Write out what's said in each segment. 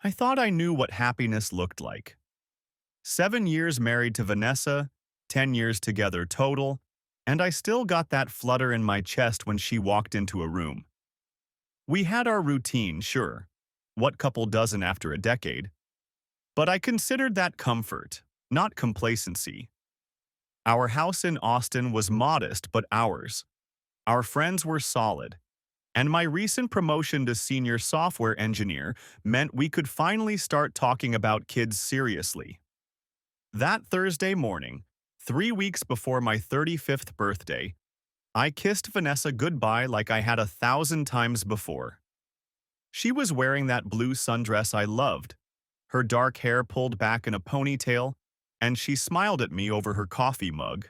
I thought I knew what happiness looked like. 7 years married to Vanessa, 10 years together total, and I still got that flutter in my chest when she walked into a room. We had our routine, sure. What couple doesn't after a decade? But I considered that comfort, not complacency. Our house in Austin was modest but ours. Our friends were solid. And my recent promotion to senior software engineer meant we could finally start talking about kids seriously. That Thursday morning, 3 weeks before my 35th birthday, I kissed Vanessa goodbye like I had 1,000 times before. She was wearing that blue sundress I loved, her dark hair pulled back in a ponytail, and she smiled at me over her coffee mug.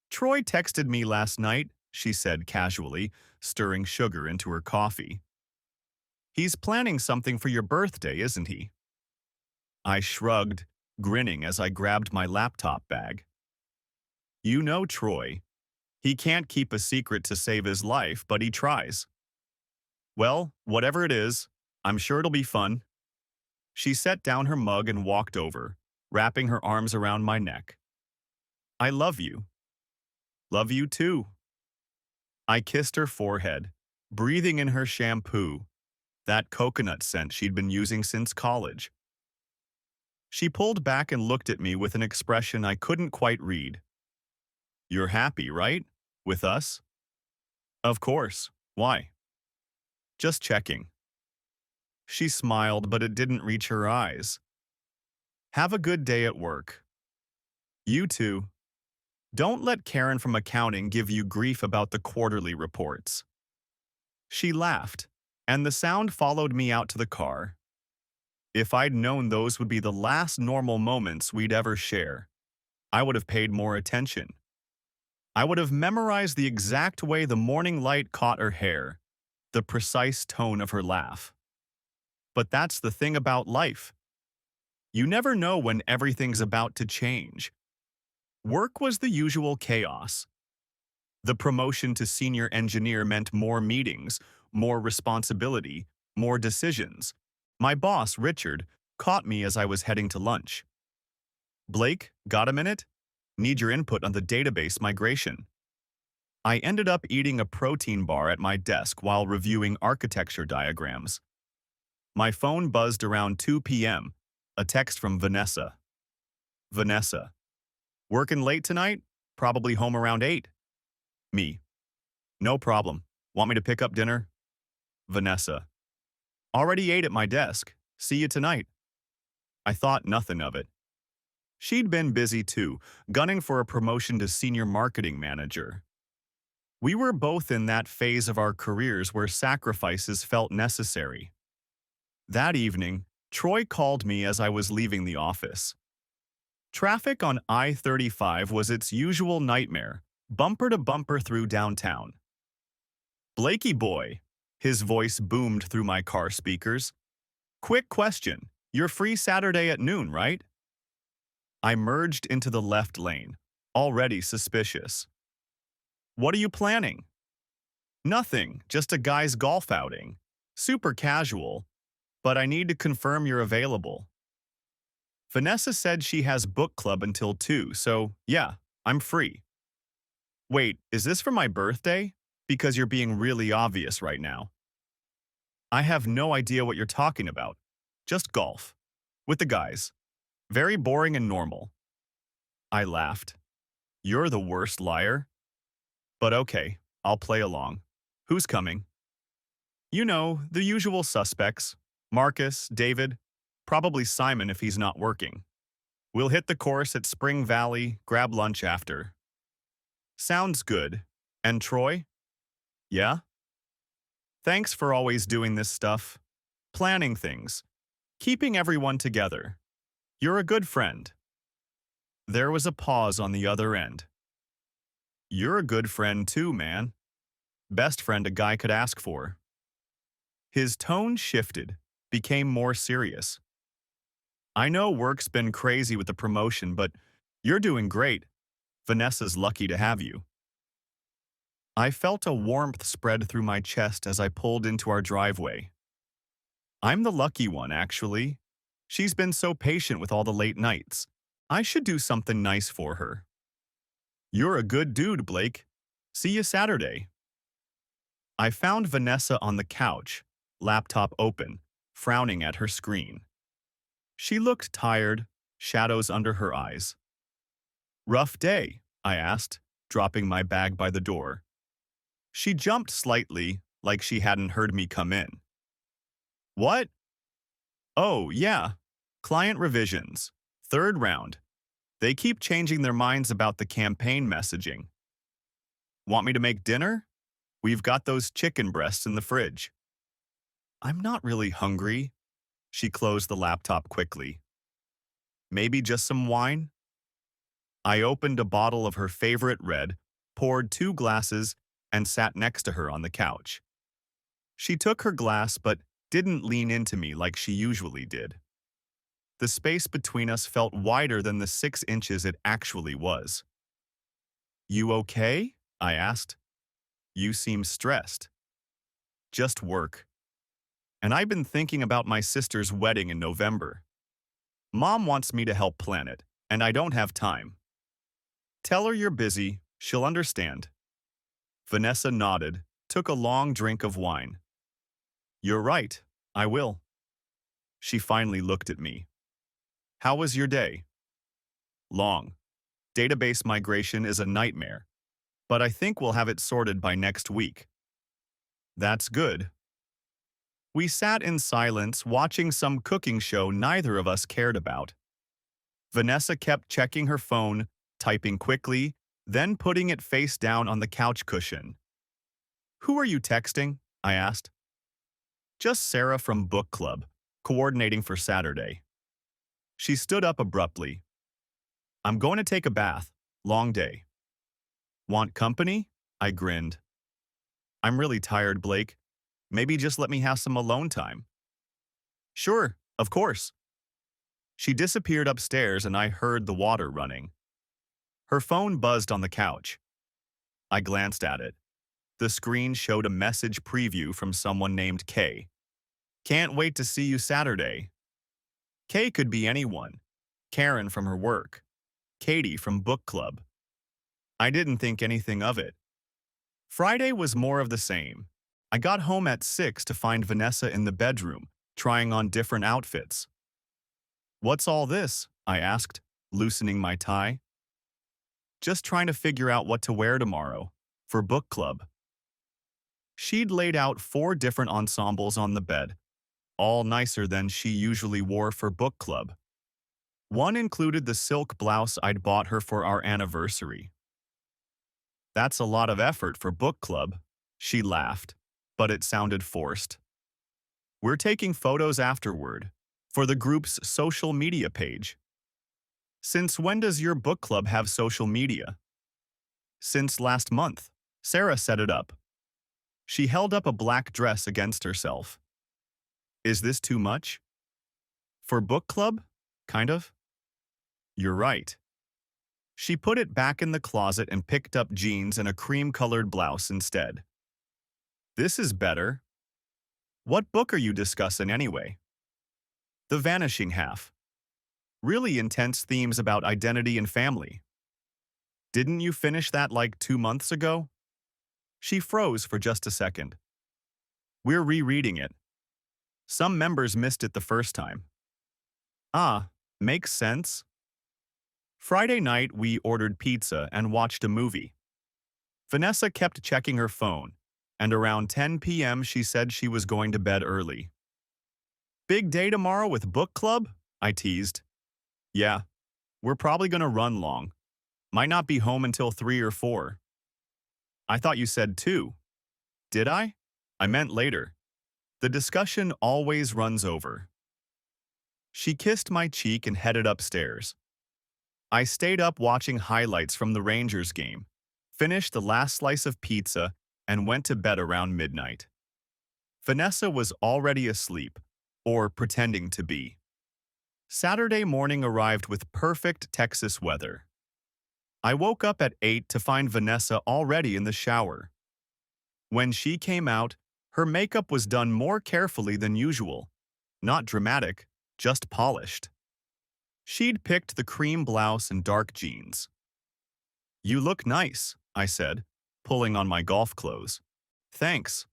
Troy texted me last night, she said casually, stirring sugar into her coffee. He's planning something for your birthday, isn't he? I shrugged, grinning as I grabbed my laptop bag. You know Troy. He can't keep a secret to save his life, but he tries. Well, whatever it is, I'm sure it'll be fun. She set down her mug and walked over, wrapping her arms around my neck. I love you. Love you too. I kissed her forehead, breathing in her shampoo, that coconut scent she'd been using since college. She pulled back and looked at me with an expression I couldn't quite read. You're happy, right? With us? Of course. Why? Just checking. She smiled, but it didn't reach her eyes. Have a good day at work. You too. Don't let Karen from accounting give you grief about the quarterly reports. She laughed, and the sound followed me out to the car. If I'd known those would be the last normal moments we'd ever share, I would have paid more attention. I would have memorized the exact way the morning light caught her hair, the precise tone of her laugh. But that's the thing about life. You never know when everything's about to change. Work was the usual chaos. The promotion to senior engineer meant more meetings, more responsibility, more decisions. My boss, Richard, caught me as I was heading to lunch. Blake, got a minute? Need your input on the database migration. I ended up eating a protein bar at my desk while reviewing architecture diagrams. My phone buzzed around 2 p.m., a text from Vanessa. Vanessa. Working late tonight? Probably home around 8. Me. No problem. Want me to pick up dinner? Vanessa. Already ate at my desk. See you tonight. I thought nothing of it. She'd been busy too, gunning for a promotion to senior marketing manager. We were both in that phase of our careers where sacrifices felt necessary. That evening, Troy called me as I was leaving the office. Traffic on I-35 was its usual nightmare, bumper to bumper through downtown. Blakey boy, his voice boomed through my car speakers. Quick question, you're free Saturday at noon, right? I merged into the left lane, already suspicious. What are you planning? Nothing, just a guy's golf outing. Super casual, but I need to confirm you're available. Vanessa said she has book club until 2, so yeah, I'm free. Wait, is this for my birthday? Because you're being really obvious right now. I have no idea what you're talking about. Just golf. With the guys. Very boring and normal. I laughed. You're the worst liar. But okay, I'll play along. Who's coming? You know, the usual suspects. Marcus, David, probably Simon if he's not working. We'll hit the course at Spring Valley, grab lunch after. Sounds good. And Troy? Yeah? Thanks for always doing this stuff. Planning things. Keeping everyone together. You're a good friend. There was a pause on the other end. You're a good friend too, man. Best friend a guy could ask for. His tone shifted, became more serious. I know work's been crazy with the promotion, but you're doing great. Vanessa's lucky to have you. I felt a warmth spread through my chest as I pulled into our driveway. I'm the lucky one, actually. She's been so patient with all the late nights. I should do something nice for her. You're a good dude, Blake. See you Saturday. I found Vanessa on the couch, laptop open, frowning at her screen. She looked tired, shadows under her eyes. Rough day, I asked, dropping my bag by the door. She jumped slightly, like she hadn't heard me come in. What? Oh, yeah. Client revisions. Third round. They keep changing their minds about the campaign messaging. Want me to make dinner? We've got those chicken breasts in the fridge. I'm not really hungry. She closed the laptop quickly. Maybe just some wine? I opened a bottle of her favorite red, poured 2 glasses, and sat next to her on the couch. She took her glass but didn't lean into me like she usually did. The space between us felt wider than the 6 inches it actually was. You okay? I asked. You seem stressed. Just work. And I've been thinking about my sister's wedding in November. Mom wants me to help plan it, and I don't have time. Tell her you're busy, she'll understand. Vanessa nodded, took a long drink of wine. You're right, I will. She finally looked at me. How was your day? Long. Database migration is a nightmare, but I think we'll have it sorted by next week. That's good. We sat in silence watching some cooking show neither of us cared about. Vanessa kept checking her phone, typing quickly, then putting it face down on the couch cushion. Who are you texting? I asked. Just Sarah from book club, coordinating for Saturday. She stood up abruptly. I'm going to take a bath. Long day. Want company? I grinned. I'm really tired, Blake. Maybe just let me have some alone time. Sure, of course. She disappeared upstairs and I heard the water running. Her phone buzzed on the couch. I glanced at it. The screen showed a message preview from someone named Kay. Can't wait to see you Saturday. Kay could be anyone. Karen from her work. Katie from book club. I didn't think anything of it. Friday was more of the same. I got home at 6 to find Vanessa in the bedroom, trying on different outfits. What's all this? I asked, loosening my tie. Just trying to figure out what to wear tomorrow, for book club. She'd laid out 4 different ensembles on the bed, all nicer than she usually wore for book club. One included the silk blouse I'd bought her for our anniversary. That's a lot of effort for book club, she laughed, but it sounded forced. We're taking photos afterward, for the group's social media page. Since when does your book club have social media? Since last month. Sarah set it up. She held up a black dress against herself. Is this too much? For book club? Kind of. You're right. She put it back in the closet and picked up jeans and a cream-colored blouse instead. This is better. What book are you discussing anyway? The Vanishing Half. Really intense themes about identity and family. Didn't you finish that like 2 months ago? She froze for just a second. We're rereading it. Some members missed it the first time. Ah, makes sense. Friday night, we ordered pizza and watched a movie. Vanessa kept checking her phone, and around 10 p.m. she said she was going to bed early. Big day tomorrow with book club? I teased. Yeah, we're probably going to run long. Might not be home until 3 or 4. I thought you said 2. Did I? I meant later. The discussion always runs over. She kissed my cheek and headed upstairs. I stayed up watching highlights from the Rangers game, finished the last slice of pizza, and went to bed around midnight. Vanessa was already asleep, or pretending to be. Saturday morning arrived with perfect Texas weather. I woke up at 8 to find Vanessa already in the shower. When she came out, her makeup was done more carefully than usual, Not dramatic, just polished. She'd picked the cream blouse and dark jeans. "You look nice," I said, pulling on my golf clothes. "Thanks."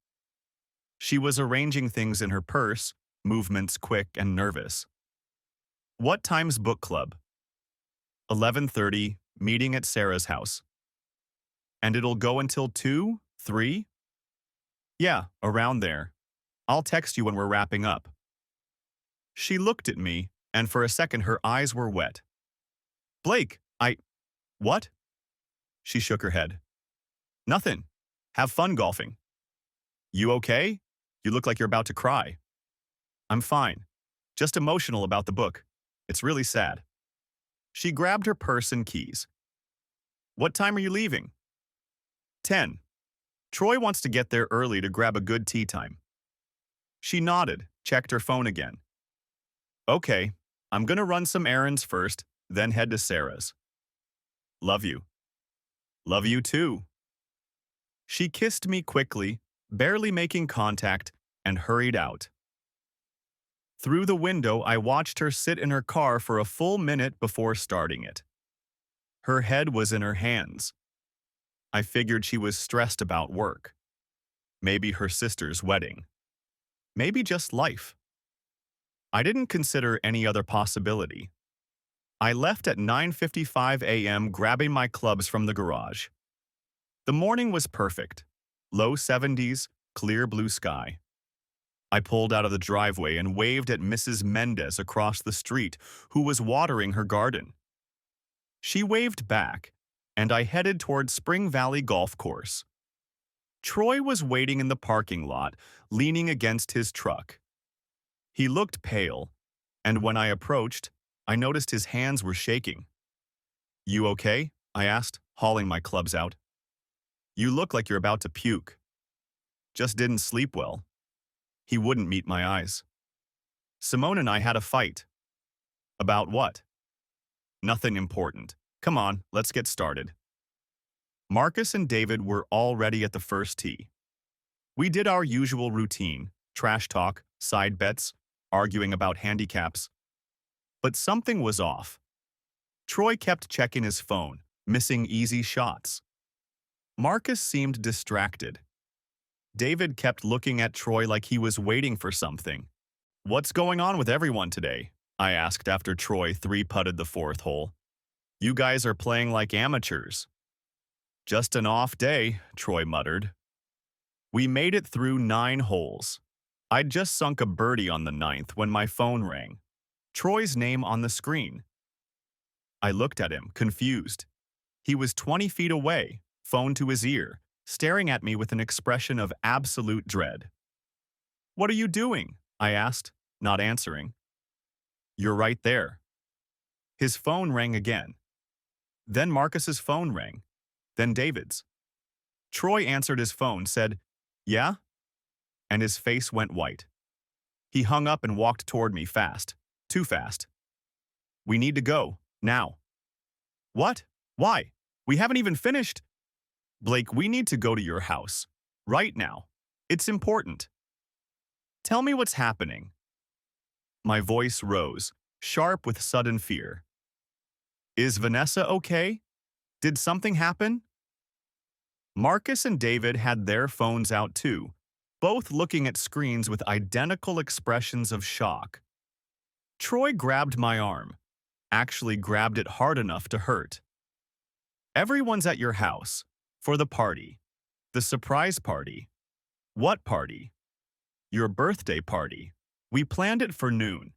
She was arranging things in her purse, movements quick and nervous. "What time's book club?" 11:30, meeting at Sarah's house. "And it'll go until 2, 3? "Yeah, around there. I'll text you when we're wrapping up." She looked at me, and for a second her eyes were wet. "Blake, what?" She shook her head. "Nothing. Have fun golfing." "You okay? You look like you're about to cry." "I'm fine. Just emotional about the book. It's really sad." She grabbed her purse and keys. "What time are you leaving?" 10. Troy wants to get there early to grab a good tea time. She nodded, checked her phone again. "Okay, I'm gonna run some errands first, then head to Sarah's." "Love you." "Love you too." She kissed me quickly, barely making contact, and hurried out. Through the window, I watched her sit in her car for a full minute before starting it. Her head was in her hands. I figured she was stressed about work. Maybe her sister's wedding. Maybe just life. I didn't consider any other possibility. I left at 9:55 a.m. grabbing my clubs from the garage. The morning was perfect. Low 70s, clear blue sky. I pulled out of the driveway and waved at Mrs. Mendez across the street, who was watering her garden. She waved back, and I headed toward Spring Valley Golf Course. Troy was waiting in the parking lot, leaning against his truck. He looked pale, and when I approached, I noticed his hands were shaking. "You okay?" I asked, hauling my clubs out. "You look like you're about to puke." "Just didn't sleep well." He wouldn't meet my eyes. "Simone and I had a fight." "About what?" "Nothing important. Come on, let's get started." Marcus and David were already at the first tee. We did our usual routine, trash talk, side bets, arguing about handicaps. But something was off. Troy kept checking his phone, missing easy shots. Marcus seemed distracted. David kept looking at Troy like he was waiting for something. "What's going on with everyone today?" I asked after Troy three-putted the fourth hole. "You guys are playing like amateurs." "Just an off day," Troy muttered. We made it through 9 holes. I'd just sunk a birdie on the 9th when my phone rang. Troy's name on the screen. I looked at him, confused. He was 20 feet away, phone to his ear, staring at me with an expression of absolute dread. "What are you doing?" I asked, not answering. "You're right there." His phone rang again. Then Marcus's phone rang. Then David's. Troy answered his phone, said, "Yeah?" And his face went white. He hung up and walked toward me fast. Too fast. "We need to go, now." "What? Why? We haven't even finished." "Blake, we need to go to your house. Right now. It's important." "Tell me what's happening." My voice rose, sharp with sudden fear. "Is Vanessa okay? Did something happen?" Marcus and David had their phones out too, both looking at screens with identical expressions of shock. Troy grabbed my arm, actually grabbed it hard enough to hurt. "Everyone's at your house. For the party. The surprise party." "What party?" "Your birthday party. We planned it for noon.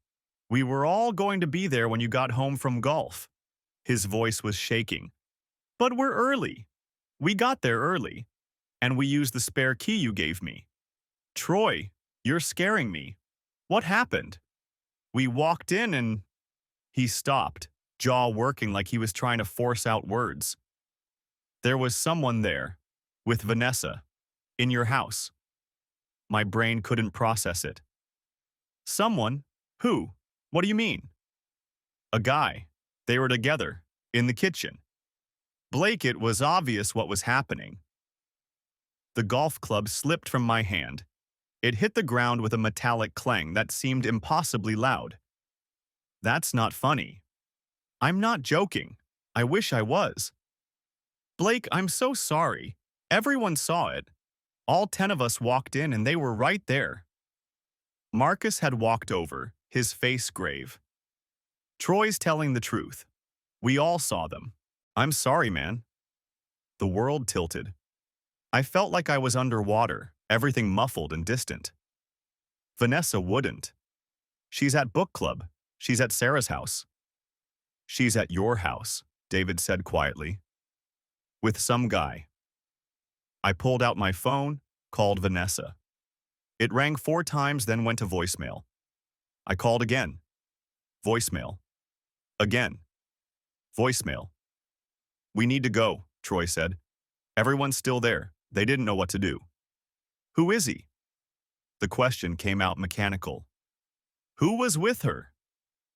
We were all going to be there when you got home from golf." His voice was shaking. "But we're early. We got there early. And we used the spare key you gave me." "Troy, you're scaring me. What happened?" "We walked in and—" He stopped, jaw working like he was trying to force out words. "There was someone there. With Vanessa. In your house." My brain couldn't process it. "Someone? Who? What do you mean?" "A guy. They were together. In the kitchen." Blake, it was obvious what was happening. The golf club slipped from my hand. It hit the ground with a metallic clang that seemed impossibly loud. That's not funny. I'm not joking. I wish I was. Blake, I'm so sorry. Everyone saw it. All 10 of us walked in and they were right there. Marcus had walked over, his face grave. Troy's telling the truth. We all saw them. I'm sorry, man. The world tilted. I felt like I was underwater, everything muffled and distant. Vanessa wouldn't. She's at book club. She's at Sarah's house. She's at your house, David said quietly. With some guy. I pulled out my phone, called Vanessa. It rang 4 times, then went to voicemail. I called again. Voicemail. Again. Voicemail. We need to go, Troy said. Everyone's still there. They didn't know what to do. Who is he? The question came out mechanical. Who was with her?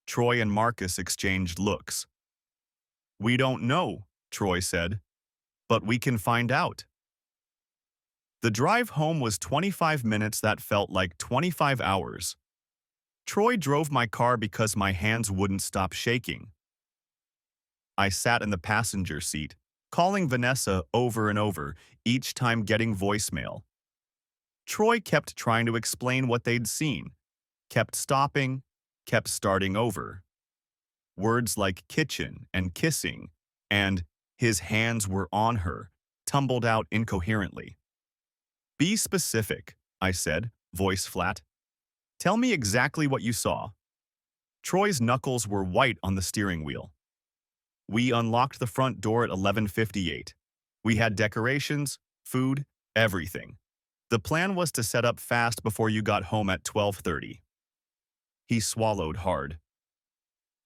Troy and Marcus exchanged looks. We don't know, Troy said, but we can find out. The drive home was 25 minutes that felt like 25 hours. Troy drove my car because my hands wouldn't stop shaking. I sat in the passenger seat, calling Vanessa over and over, each time getting voicemail. Troy kept trying to explain what they'd seen, kept stopping, kept starting over. Words like kitchen and kissing and his hands were on her tumbled out incoherently. Be specific, I said, voice flat. Tell me exactly what you saw. Troy's knuckles were white on the steering wheel. We unlocked the front door at 11:58. We had decorations, food, everything. The plan was to set up fast before you got home at 12:30. He swallowed hard.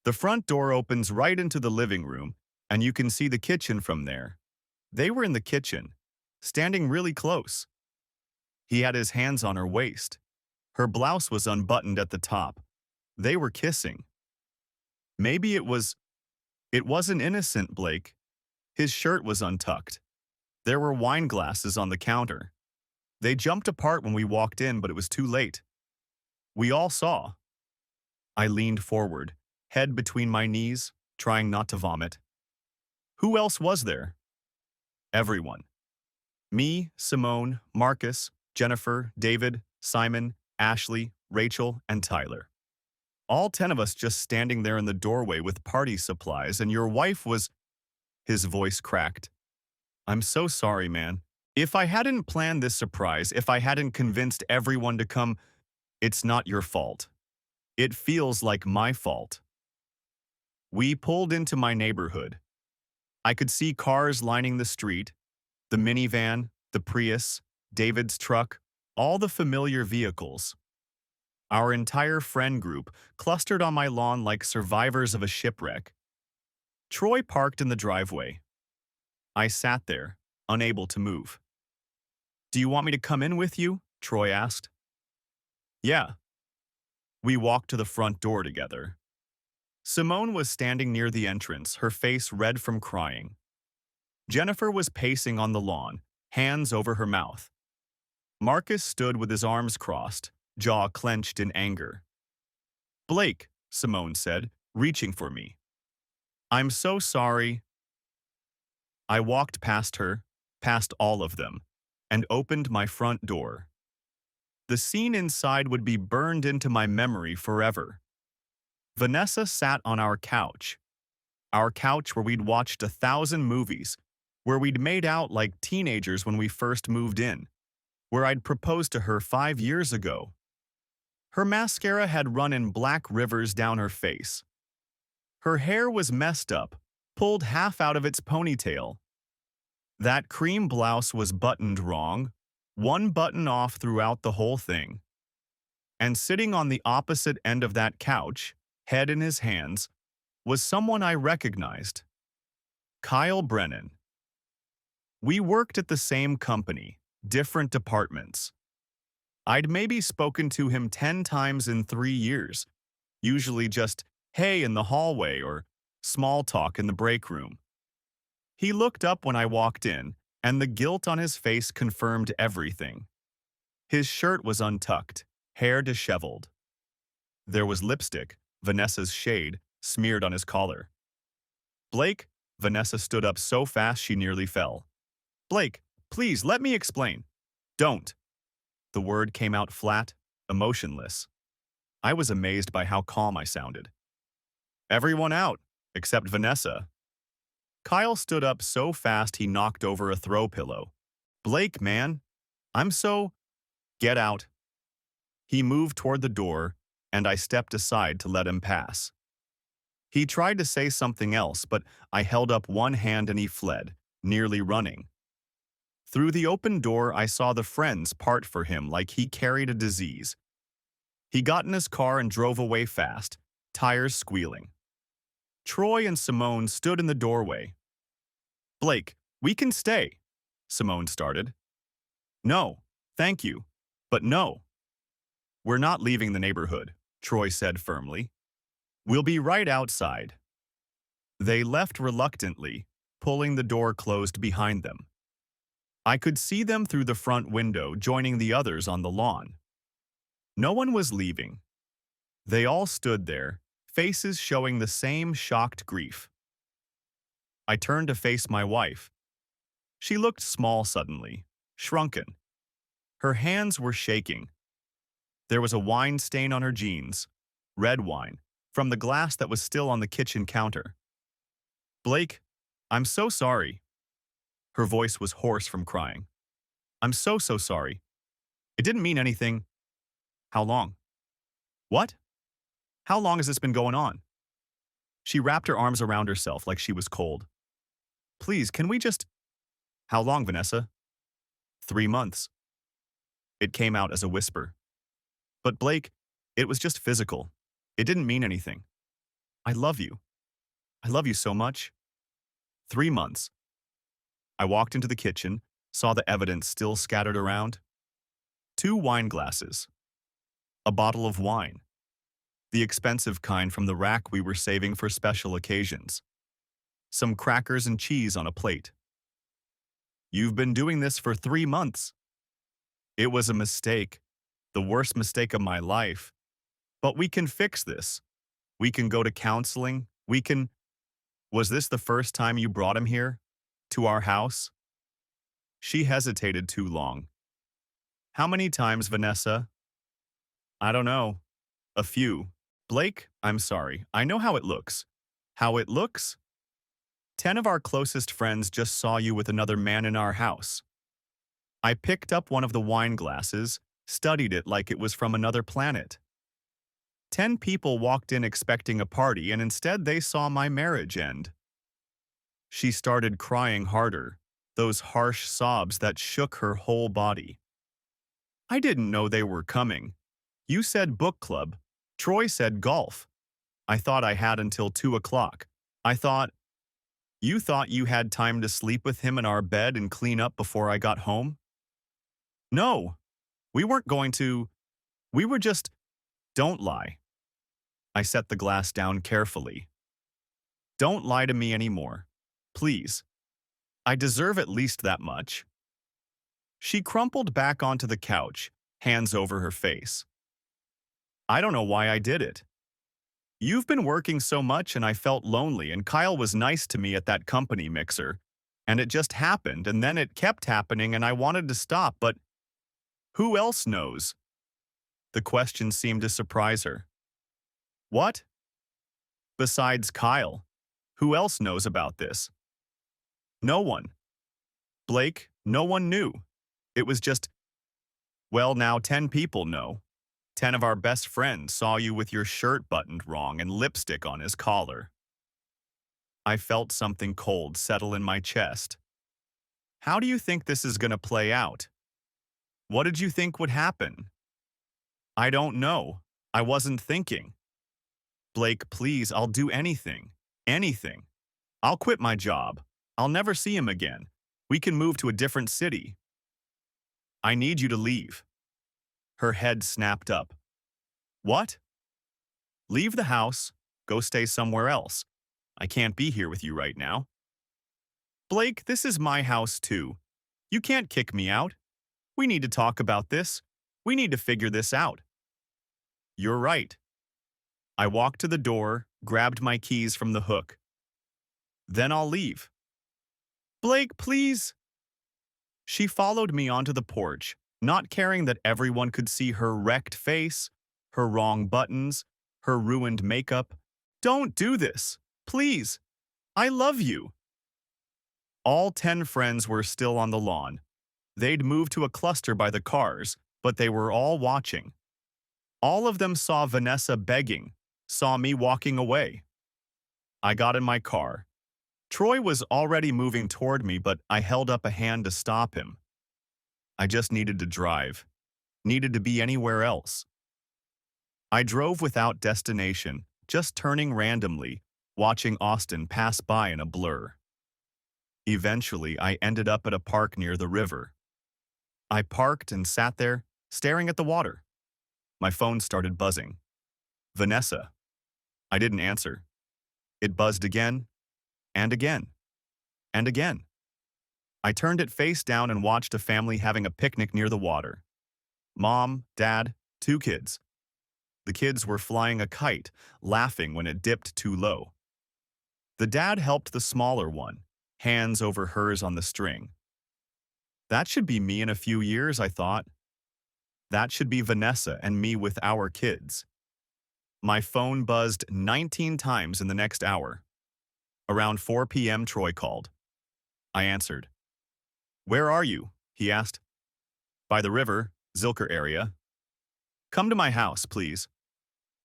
The front door opens right into the living room, and you can see the kitchen from there. They were in the kitchen, standing really close. He had his hands on her waist. Her blouse was unbuttoned at the top. They were kissing. Maybe it wasn't innocent, Blake. His shirt was untucked. There were wine glasses on the counter. They jumped apart when we walked in, but it was too late. We all saw. I leaned forward, head between my knees, trying not to vomit. Who else was there? Everyone. Me, Simone, Marcus, Jennifer, David, Simon, Ashley, Rachel, and Tyler. All 10 of us just standing there in the doorway with party supplies, and your wife was... His voice cracked. I'm so sorry, man. If I hadn't planned this surprise, if I hadn't convinced everyone to come, it's not your fault. It feels like my fault. We pulled into my neighborhood. I could see cars lining the street, the minivan, the Prius, David's truck, all the familiar vehicles. Our entire friend group clustered on my lawn like survivors of a shipwreck. Troy parked in the driveway. I sat there, unable to move. Do you want me to come in with you? Troy asked. Yeah. We walked to the front door together. Simone was standing near the entrance, her face red from crying. Jennifer was pacing on the lawn, hands over her mouth. Marcus stood with his arms crossed, jaw clenched in anger. Blake, Simone said, reaching for me. I'm so sorry. I walked past her, past all of them, and opened my front door. The scene inside would be burned into my memory forever. Vanessa sat on our couch where we'd watched 1,000 movies, where we'd made out like teenagers when we first moved in, where I'd proposed to her 5 years ago. Her mascara had run in black rivers down her face. Her hair was messed up, pulled half out of its ponytail. That cream blouse was buttoned wrong, one button off throughout the whole thing. And sitting on the opposite end of that couch, head in his hands, was someone I recognized. Kyle Brennan. We worked at the same company, different departments. I'd maybe spoken to him 10 times in 3 years, usually just hey in the hallway or small talk in the break room. He looked up when I walked in, and the guilt on his face confirmed everything. His shirt was untucked, hair disheveled. There was lipstick, Vanessa's shade, smeared on his collar. Blake, Vanessa stood up so fast she nearly fell. Blake, please let me explain. Don't. The word came out flat, emotionless. I was amazed by how calm I sounded. Everyone out, except Vanessa. Kyle stood up so fast he knocked over a throw pillow. Blake, man, I'm so… Get out. He moved toward the door, and I stepped aside to let him pass. He tried to say something else, but I held up one hand and he fled, nearly running. Through the open door, I saw the friends part for him like he carried a disease. He got in his car and drove away fast, tires squealing. Troy and Simone stood in the doorway. Blake, we can stay, Simone started. No, thank you, but no. We're not leaving the neighborhood, Troy said firmly. We'll be right outside. They left reluctantly, pulling the door closed behind them. I could see them through the front window, joining the others on the lawn. No one was leaving. They all stood there, faces showing the same shocked grief. I turned to face my wife. She looked small suddenly, shrunken. Her hands were shaking. There was a wine stain on her jeans, red wine, from the glass that was still on the kitchen counter. Blake, I'm so sorry. Her voice was hoarse from crying. I'm so sorry. It didn't mean anything. How long? What? How long has this been going on? She wrapped her arms around herself like she was cold. Please, can we just… How long, Vanessa? 3 months. It came out as a whisper. But Blake, it was just physical. It didn't mean anything. I love you. I love you so much. 3 months. I walked into the kitchen, saw the evidence still scattered around. 2 wine glasses. A bottle of wine. The expensive kind from the rack we were saving for special occasions. Some crackers and cheese on a plate. You've been doing this for 3 months. It was a mistake, the worst mistake of my life. But we can fix this. We can go to counseling. We can… Was this the first time you brought him here? To our house? She hesitated too long. How many times, Vanessa? I don't know. A few. Blake, I'm sorry. I know how it looks. How it looks? 10 of our closest friends just saw you with another man in our house. I picked up one of the wine glasses, studied it like it was from another planet. 10 people walked in expecting a party, and instead they saw my marriage end. She started crying harder, those harsh sobs that shook her whole body. I didn't know they were coming. You said book club. Troy said golf. I thought I had until 2 o'clock. You thought you had time to sleep with him in our bed and clean up before I got home? No, we weren't going to. We were just… Don't lie. I set the glass down carefully. Don't lie to me anymore. Please. I deserve at least that much. She crumpled back onto the couch, hands over her face. I don't know why I did it. You've been working so much and I felt lonely, and Kyle was nice to me at that company mixer. And it just happened, and then it kept happening, and I wanted to stop, but who else knows? The question seemed to surprise her. What? Besides Kyle, who else knows about this? No one. Blake, no one knew. It was just… Well, now 10 people know. 10 of our best friends saw you with your shirt buttoned wrong and lipstick on his collar. I felt something cold settle in my chest. How do you think this is going to play out? What did you think would happen? I don't know. I wasn't thinking. Blake, please, I'll do anything. Anything. I'll quit my job. I'll never see him again. We can move to a different city. I need you to leave. Her head snapped up. What? Leave the house. Go stay somewhere else. I can't be here with you right now. Blake, this is my house too. You can't kick me out. We need to talk about this. We need to figure this out. You're right. I walked to the door, grabbed my keys from the hook. Then I'll leave. Blake, please. She followed me onto the porch, not caring that everyone could see her wrecked face, her wrong buttons, her ruined makeup. Don't do this. Please. I love you. All 10 friends were still on the lawn. They'd moved to a cluster by the cars, but they were all watching. All of them saw Vanessa begging, saw me walking away. I got in my car. Troy was already moving toward me, but I held up a hand to stop him. I just needed to drive, needed to be anywhere else. I drove without destination, just turning randomly, watching Austin pass by in a blur. Eventually, I ended up at a park near the river. I parked and sat there, staring at the water. My phone started buzzing. Vanessa. I didn't answer. It buzzed again, and again, and again. I turned it face down and watched a family having a picnic near the water. Mom, Dad, 2 kids. The kids were flying a kite, laughing when it dipped too low. The dad helped the smaller one, hands over hers on the string. That should be me in a few years, I thought. That should be Vanessa and me with our kids. My phone buzzed 19 times in the next hour. Around 4 p.m., Troy called. I answered. Where are you? He asked. By the river, Zilker area. Come to my house, please.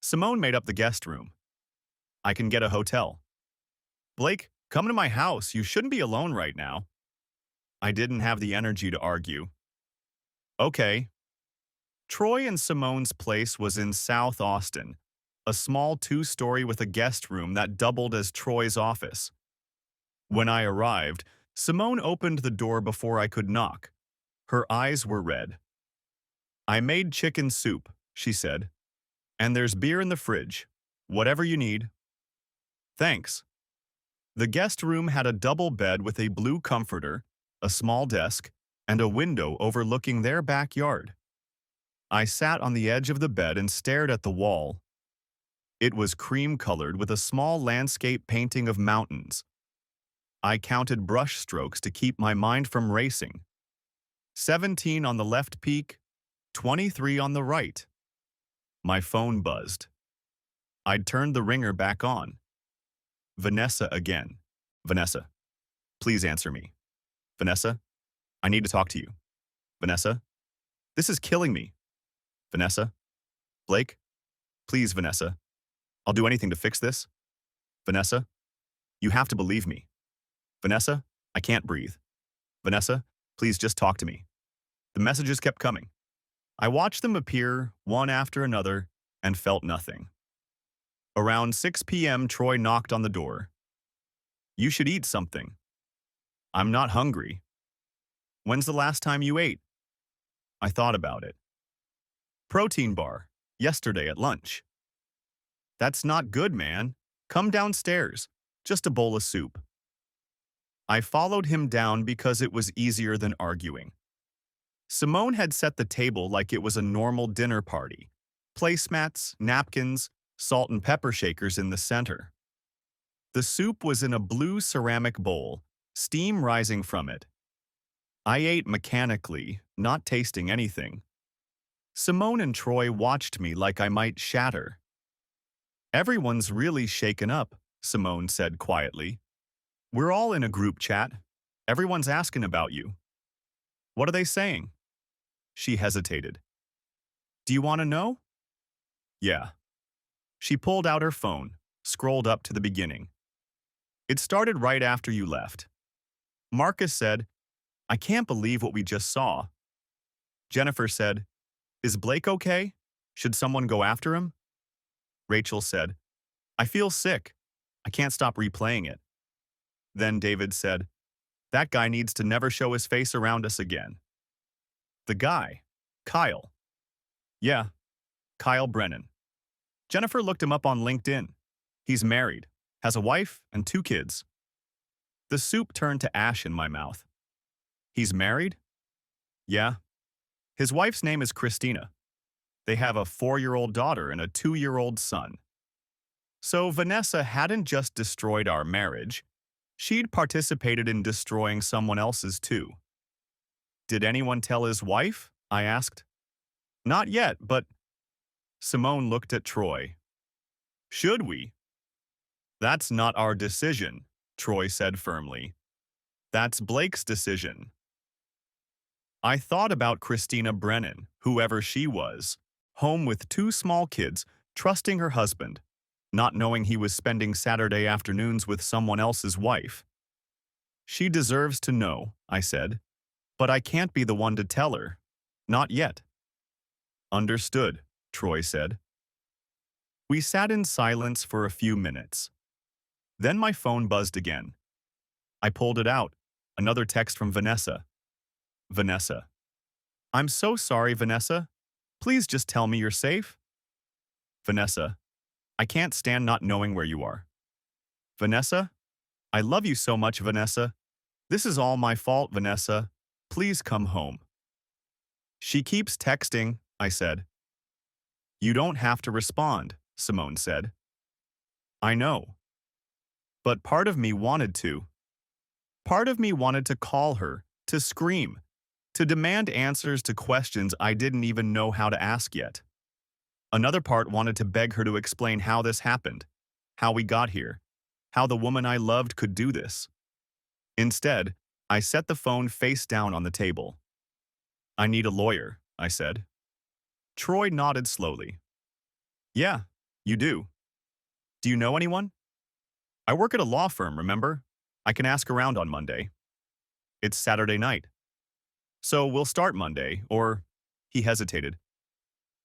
Simone made up the guest room. I can get a hotel. Blake, come to my house. You shouldn't be alone right now. I didn't have the energy to argue. Okay. Troy and Simone's place was in South Austin, a small 2-story with a guest room that doubled as Troy's office. When I arrived, Simone opened the door before I could knock. Her eyes were red. I made chicken soup, she said. And there's beer in the fridge. Whatever you need. Thanks. The guest room had a double bed with a blue comforter, a small desk, and a window overlooking their backyard. I sat on the edge of the bed and stared at the wall. It was cream-colored with a small landscape painting of mountains. I counted brush strokes to keep my mind from racing. 17 on the left peak, 23 on the right. My phone buzzed. I'd turned the ringer back on. Vanessa again. Vanessa, please answer me. Vanessa, I need to talk to you. Vanessa, this is killing me. Vanessa, Blake, please, Vanessa. I'll do anything to fix this. Vanessa, you have to believe me. Vanessa, I can't breathe. Vanessa, please just talk to me. The messages kept coming. I watched them appear, one after another, and felt nothing. Around 6 p.m., Troy knocked on the door. You should eat something. I'm not hungry. When's the last time you ate? I thought about it. Protein bar, yesterday at lunch. That's not good, man. Come downstairs. Just a bowl of soup. I followed him down because it was easier than arguing. Simone had set the table like it was a normal dinner party. Placemats, napkins, salt and pepper shakers in the center. The soup was in a blue ceramic bowl, steam rising from it. I ate mechanically, not tasting anything. Simone and Troy watched me like I might shatter. Everyone's really shaken up, Simone said quietly. We're all in a group chat. Everyone's asking about you. What are they saying? She hesitated. Do you want to know? Yeah. She pulled out her phone, scrolled up to the beginning. It started right after you left. Marcus said, I can't believe what we just saw. Jennifer said, Is Blake okay? Should someone go after him? Rachel said, I feel sick. I can't stop replaying it. Then David said, That guy needs to never show his face around us again. The guy, Kyle. Yeah, Kyle Brennan. Jennifer looked him up on LinkedIn. He's married, has a wife and 2 kids. The soup turned to ash in my mouth. He's married? Yeah. His wife's name is Christina. They have a 4-year-old daughter and a 2-year-old son. So Vanessa hadn't just destroyed our marriage, she'd participated in destroying someone else's too. Did anyone tell his wife? I asked. Not yet, but Simone looked at Troy. Should we? That's not our decision, Troy said firmly. That's Blake's decision. I thought about Christina Brennan, whoever she was, home with 2 small kids, trusting her husband, not knowing he was spending Saturday afternoons with someone else's wife. She deserves to know, I said, but I can't be the one to tell her. Not yet. Understood, Troy said. We sat in silence for a few minutes. Then my phone buzzed again. I pulled it out. Another text from Vanessa. Vanessa. I'm so sorry, Vanessa. Please just tell me you're safe. Vanessa. I can't stand not knowing where you are. Vanessa. I love you so much, Vanessa. This is all my fault, Vanessa. Please come home. She keeps texting, I said. You don't have to respond, Simone said. I know. But part of me wanted to. Part of me wanted to call her, to scream, to demand answers to questions I didn't even know how to ask yet. Another part wanted to beg her to explain how this happened, how we got here, how the woman I loved could do this. Instead, I set the phone face down on the table. I need a lawyer, I said. Troy nodded slowly. Yeah, you do. Do you know anyone? I work at a law firm, remember? I can ask around on Monday. It's Saturday night. So we'll start Monday, or… He hesitated.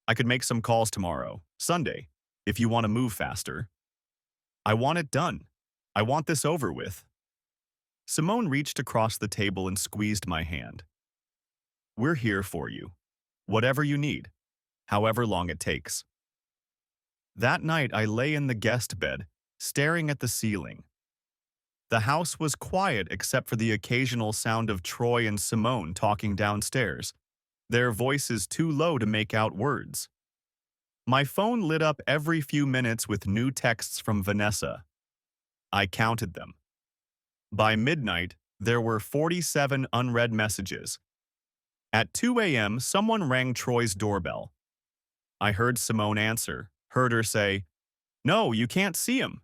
I could make some calls tomorrow, Sunday, if you want to move faster. I want it done. I want this over with. Simone reached across the table and squeezed my hand. We're here for you. Whatever you need, however long it takes. That night I lay in the guest bed, staring at the ceiling. The house was quiet except for the occasional sound of Troy and Simone talking downstairs, their voices too low to make out words. My phone lit up every few minutes with new texts from Vanessa. I counted them. By midnight, there were 47 unread messages. At 2 a.m., someone rang Troy's doorbell. I heard Simone answer, heard her say, No, you can't see him.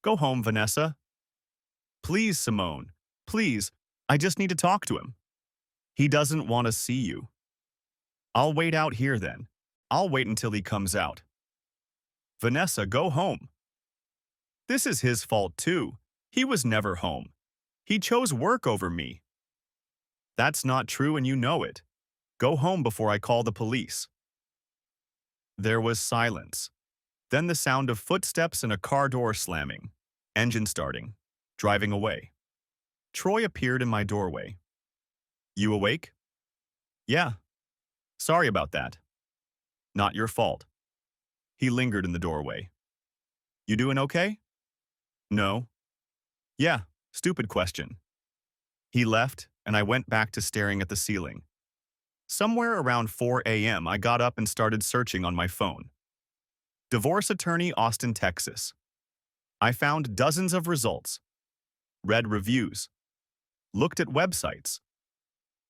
Go home, Vanessa. Please, Simone, please, I just need to talk to him. He doesn't want to see you. I'll wait out here then. I'll wait until he comes out. Vanessa, go home. This is his fault too. He was never home. He chose work over me. That's not true and you know it. Go home before I call the police. There was silence. Then the sound of footsteps and a car door slamming, engine starting, driving away. Troy appeared in my doorway. You awake? Yeah. Sorry about that. Not your fault. He lingered in the doorway. You doing okay? No. Yeah, stupid question. He left, and I went back to staring at the ceiling. Somewhere around 4 a.m., I got up and started searching on my phone. Divorce attorney, Austin, Texas. I found dozens of results. Read reviews. Looked at websites.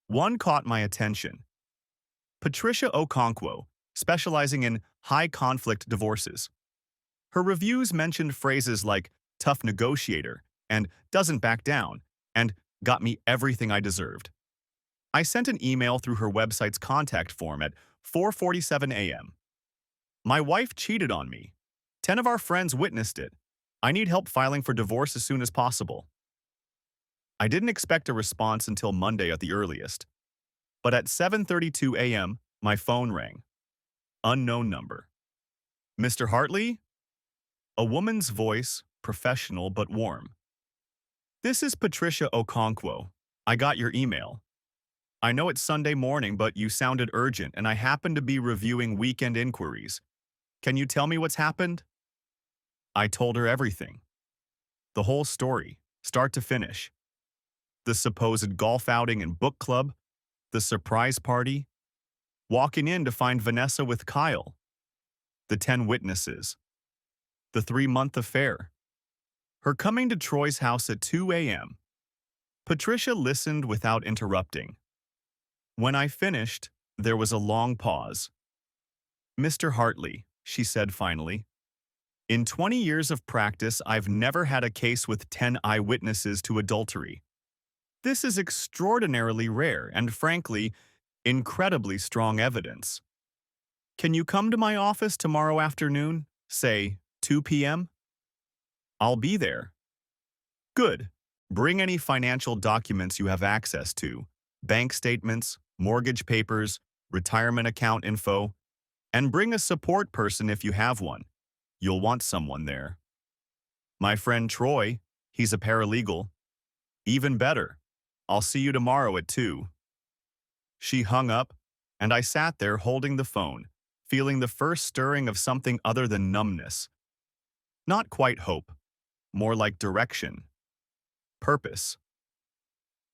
One caught my attention. Patricia Okonkwo, specializing in high-conflict divorces. Her reviews mentioned phrases like tough negotiator and doesn't back down and got me everything I deserved. I sent an email through her website's contact form at 4:47 a.m. My wife cheated on me. 10 of our friends witnessed it. I need help filing for divorce as soon as possible. I didn't expect a response until Monday at the earliest. But at 7:32 a.m., my phone rang. Unknown number. Mr. Hartley? A woman's voice, professional but warm. This is Patricia Okonkwo. I got your email. I know it's Sunday morning, but you sounded urgent and I happen to be reviewing weekend inquiries. Can you tell me what's happened? I told her everything. The whole story, start to finish. The supposed golf outing and book club, the surprise party. walking in to find Vanessa with Kyle, the 10 witnesses, the 3-month affair, her coming to Troy's house at 2 a.m. Patricia listened without interrupting. When I finished, there was a long pause. "Mr. Hartley," she said finally, "in 20 years of practice, I've never had a case with 10 eyewitnesses to adultery. This is extraordinarily rare and, frankly, incredibly strong evidence. Can you come to my office tomorrow afternoon, say 2 p.m.? I'll be there." "Good. Bring any financial documents you have access to, bank statements, mortgage papers, retirement account info, and bring a support person if you have one. You'll want someone there. My friend Troy, he's a paralegal. Even better. I'll see you tomorrow at 2. She hung up, and I sat there holding the phone, feeling the first stirring of something other than numbness. Not quite hope, more like direction. Purpose.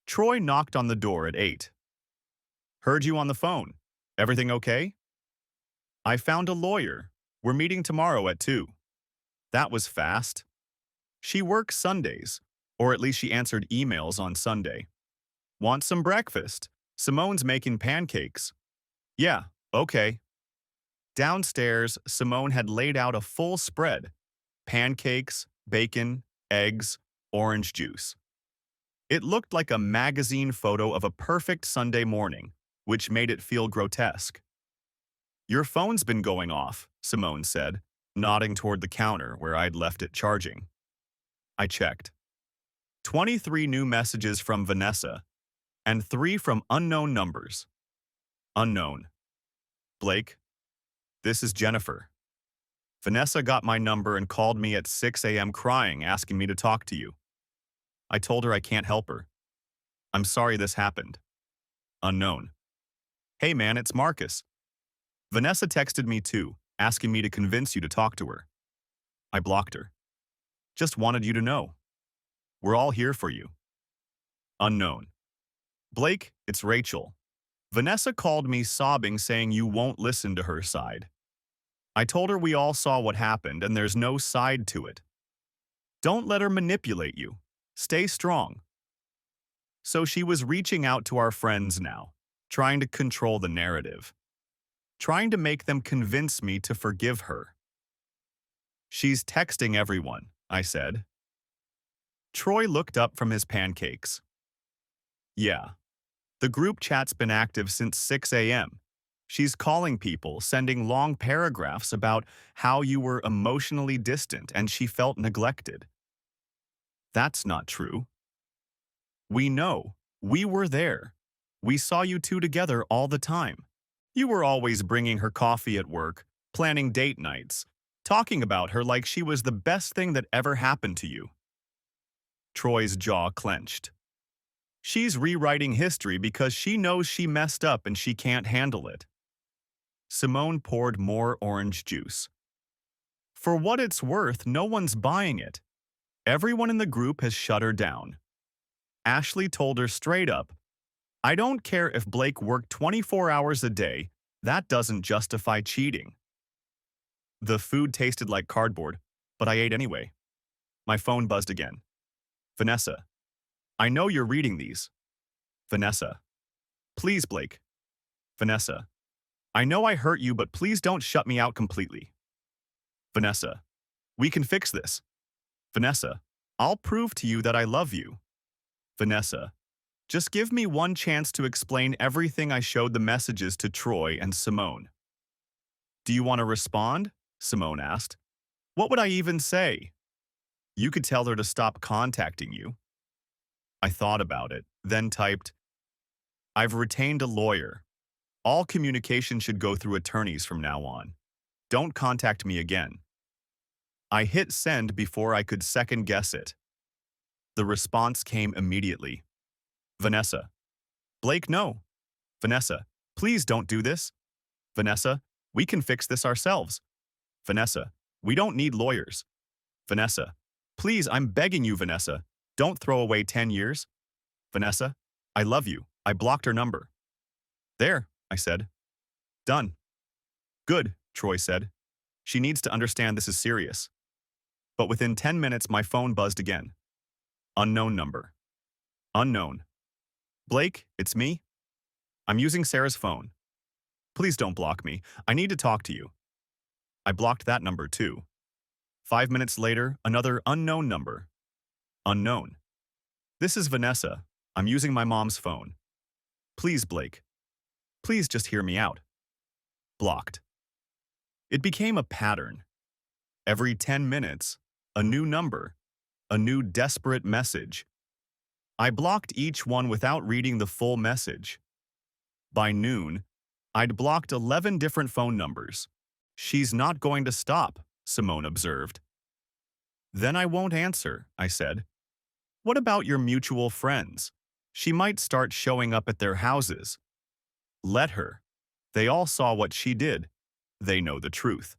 Troy knocked on the door at 8. "Heard you on the phone. Everything okay?" "I found a lawyer. We're meeting tomorrow at 2. That was fast. She works Sundays, or at least she answered emails on Sunday. "Want some breakfast? Simone's making pancakes." "Yeah, okay." Downstairs, Simone had laid out a full spread: pancakes, bacon, eggs, orange juice. It looked like a magazine photo of a perfect Sunday morning, which made it feel grotesque. "Your phone's been going off," Simone said, nodding toward the counter where I'd left it charging. I checked. 23 new messages from Vanessa, and 3 from unknown numbers. Unknown. "Blake, this is Jennifer. Vanessa got my number and called me at 6 a.m. crying, asking me to talk to you. I told her I can't help her. I'm sorry this happened." Unknown. "Hey man, it's Marcus. Vanessa texted me too, asking me to convince you to talk to her. I blocked her. Just wanted you to know. We're all here for you." Unknown. "Blake, it's Rachel. Vanessa called me sobbing, saying you won't listen to her side. I told her we all saw what happened and there's no side to it. Don't let her manipulate you. Stay strong." So she was reaching out to our friends now, trying to control the narrative, trying to make them convince me to forgive her. "She's texting everyone," I said. Troy looked up from his pancakes. "Yeah. The group chat's been active since 6 a.m. She's calling people, sending long paragraphs about how you were emotionally distant and she felt neglected." "That's not true." "We know. We were there. We saw you two together all the time. You were always bringing her coffee at work, planning date nights, talking about her like she was the best thing that ever happened to you." Troy's jaw clenched. "She's rewriting history because she knows she messed up and she can't handle it." Simone poured more orange juice. "For what it's worth, no one's buying it. Everyone in the group has shut her down. Ashley told her straight up, 'I don't care if Blake worked 24 hours a day, that doesn't justify cheating.' The food tasted like cardboard, but I ate anyway." My phone buzzed again. "Vanessa, I know you're reading these." Vanessa, "Please, Blake." Vanessa, "I know I hurt you, but please don't shut me out completely." Vanessa, "We can fix this." Vanessa, "I'll prove to you that I love you." Vanessa, "Just give me one chance to explain everything I showed the messages to Troy and Simone." "Do you want to respond?" Simone asked. "What would I even say?" "You could tell her to stop contacting you." I thought about it, then typed, "I've retained a lawyer. All communication should go through attorneys from now on. Don't contact me again." I hit send before I could second guess it. The response came immediately. Vanessa, "Blake, no." Vanessa, "Please don't do this." Vanessa, "We can fix this ourselves." Vanessa, "We don't need lawyers." Vanessa, "Please, I'm begging you, Vanessa. Don't throw away 10 years. Vanessa, "I love you." I blocked her number. "There," I said. Done. Good, Troy said. She needs to understand this is serious. But within 10 minutes, my phone buzzed again. Unknown number. Unknown. Blake, it's me. I'm using Sarah's phone. Please don't block me. I need to talk to you. I blocked that number too. 5 minutes later, another unknown number. Unknown. This is Vanessa. I'm using my mom's phone. Please, Blake. Please just hear me out. Blocked. It became a pattern. Every 10 minutes, a new number, a new desperate message. I blocked each one without reading the full message. By noon, I'd blocked 11 different phone numbers. She's not going to stop, Simone observed. Then I won't answer, I said. What about your mutual friends? She might start showing up at their houses. Let her. They all saw what she did. They know the truth.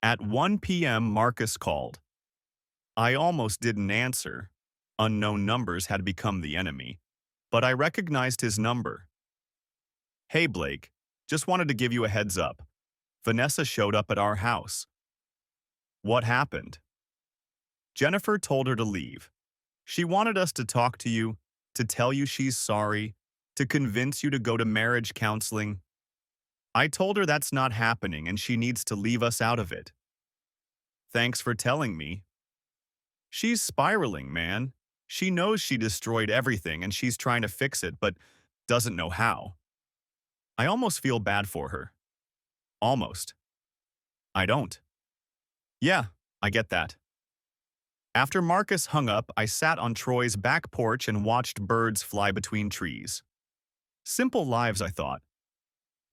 At 1 p.m., Marcus called. I almost didn't answer. Unknown numbers had become the enemy. But I recognized his number. Hey, Blake. Just wanted to give you a heads up. Vanessa showed up at our house. What happened? Jennifer told her to leave. She wanted us to talk to you, to tell you she's sorry, to convince you to go to marriage counseling. I told her that's not happening and she needs to leave us out of it. Thanks for telling me. She's spiraling, man. She knows she destroyed everything and she's trying to fix it, but doesn't know how. I almost feel bad for her. Almost. I don't. Yeah, I get that. After Marcus hung up, I sat on Troy's back porch and watched birds fly between trees. Simple lives, I thought.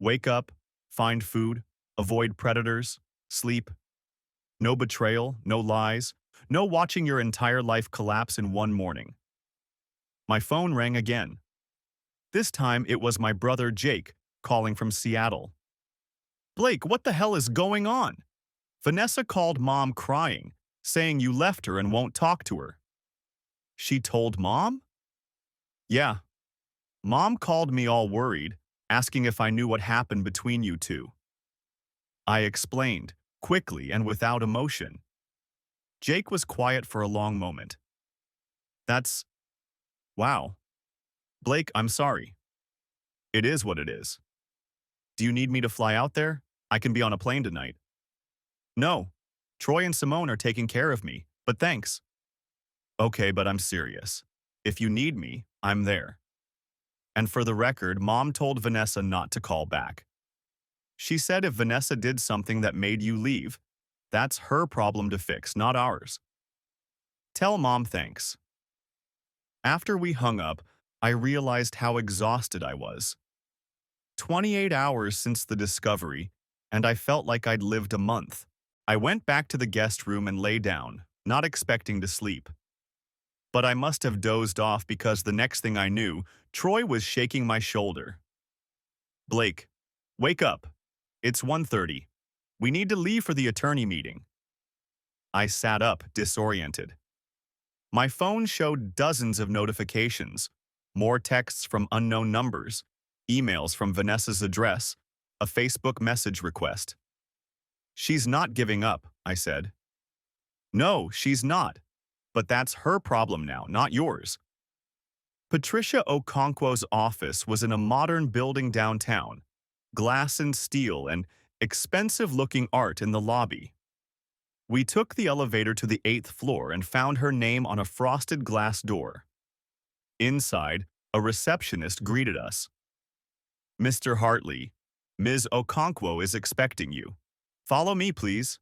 Wake up, find food, avoid predators, sleep. No betrayal, no lies, no watching your entire life collapse in one morning. My phone rang again. This time it was my brother Jake calling from Seattle. Blake, what the hell is going on? Vanessa called Mom crying, saying you left her and won't talk to her. She told Mom? Yeah. Mom called me all worried, asking if I knew what happened between you two. I explained, quickly and without emotion. Jake was quiet for a long moment. That's... wow. Blake, I'm sorry. It is what it is. Do you need me to fly out there? I can be on a plane tonight. No. Troy and Simone are taking care of me, but thanks. Okay, but I'm serious. If you need me, I'm there. And for the record, Mom told Vanessa not to call back. She said if Vanessa did something that made you leave, that's her problem to fix, not ours. Tell Mom thanks. After we hung up, I realized how exhausted I was. 28 hours since the discovery, and I felt like I'd lived a month. I went back to the guest room and lay down, not expecting to sleep. But I must have dozed off because the next thing I knew, Troy was shaking my shoulder. Blake, wake up. It's 1:30. We need to leave for the attorney meeting. I sat up, disoriented. My phone showed dozens of notifications, more texts from unknown numbers, emails from Vanessa's address, a Facebook message request. She's not giving up, I said. No, she's not. But that's her problem now, not yours. Patricia Okonkwo's office was in a modern building downtown, glass and steel and expensive-looking art in the lobby. We took the elevator to the 8th floor and found her name on a frosted glass door. Inside, a receptionist greeted us. Mr. Hartley, Ms. Okonkwo is expecting you. Follow me, please.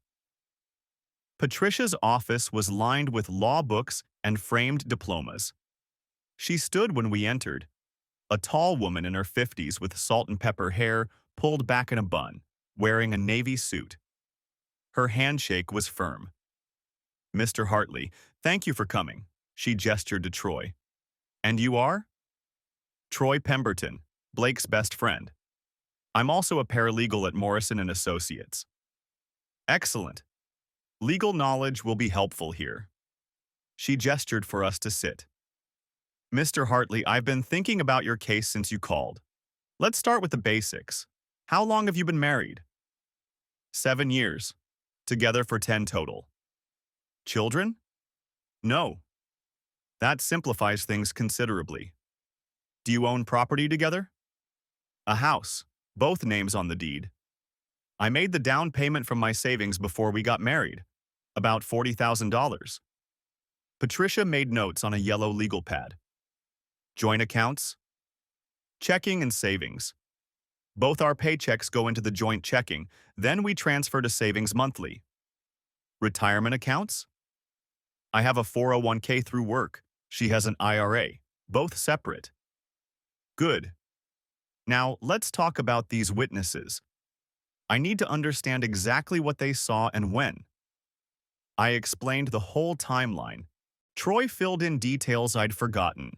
Patricia's office was lined with law books and framed diplomas. She stood when we entered, a tall woman in her 50s with salt and pepper hair pulled back in a bun, wearing a navy suit. Her handshake was firm. Mr. Hartley, thank you for coming, she gestured to Troy. And you are? Troy Pemberton, Blake's best friend. I'm also a paralegal at Morrison & Associates. Excellent. Legal knowledge will be helpful here. She gestured for us to sit. Mr. Hartley, I've been thinking about your case since you called. Let's start with the basics. How long have you been married? 7 years. Together for 10 total. Children? No. That simplifies things considerably. Do you own property together? A house. Both names on the deed. I made the down payment from my savings before we got married. About $40,000. Patricia made notes on a yellow legal pad. Joint accounts? Checking and savings. Both our paychecks go into the joint checking, then we transfer to savings monthly. Retirement accounts? I have a 401k through work. She has an IRA, both separate. Good. Now, let's talk about these witnesses. I need to understand exactly what they saw and when. I explained the whole timeline. Troy filled in details I'd forgotten.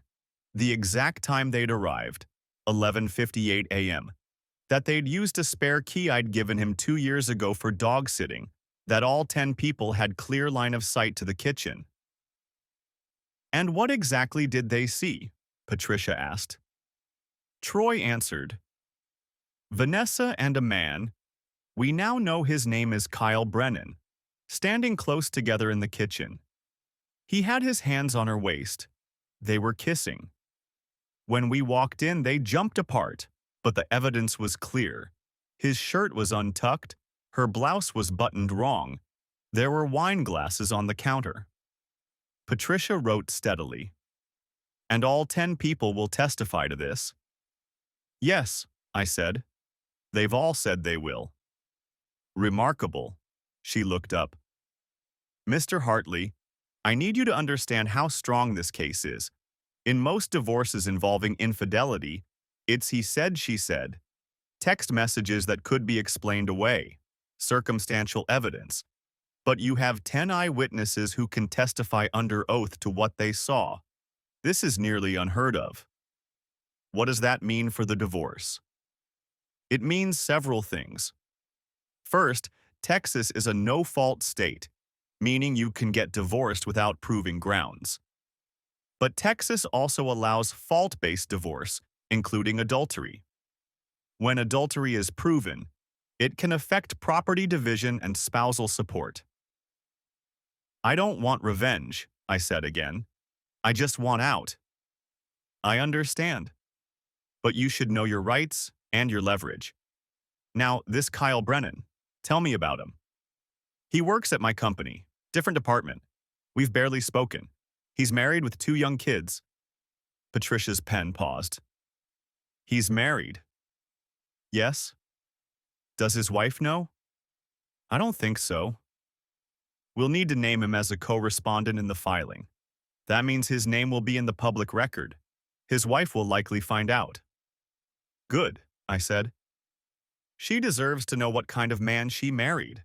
The exact time they'd arrived, 11:58 a.m. That they'd used a spare key I'd given him 2 years ago for dog sitting. That all 10 people had clear line of sight to the kitchen. And what exactly did they see? Patricia asked. Troy answered, Vanessa and a man, we now know his name is Kyle Brennan, standing close together in the kitchen. He had his hands on her waist. They were kissing. When we walked in, they jumped apart, but the evidence was clear. His shirt was untucked, her blouse was buttoned wrong. There were wine glasses on the counter. Patricia wrote steadily. And all 10 people will testify to this. Yes, I said. They've all said they will. Remarkable. She looked up. Mr. Hartley, I need you to understand how strong this case is. In most divorces involving infidelity, it's he said, she said. Text messages that could be explained away. Circumstantial evidence. But you have 10 eyewitnesses who can testify under oath to what they saw. This is nearly unheard of. What does that mean for the divorce? It means several things. First, Texas is a no-fault state, meaning you can get divorced without proving grounds. But Texas also allows fault-based divorce, including adultery. When adultery is proven, it can affect property division and spousal support. I don't want revenge, I said again. I just want out. I understand. But you should know your rights and your leverage. Now, this Kyle Brennan, tell me about him. He works at my company, different department. We've barely spoken. He's married with 2 young kids. Patricia's pen paused. He's married. Yes? Does his wife know? I don't think so. We'll need to name him as a co-respondent in the filing. That means his name will be in the public record. His wife will likely find out. Good, I said. She deserves to know what kind of man she married.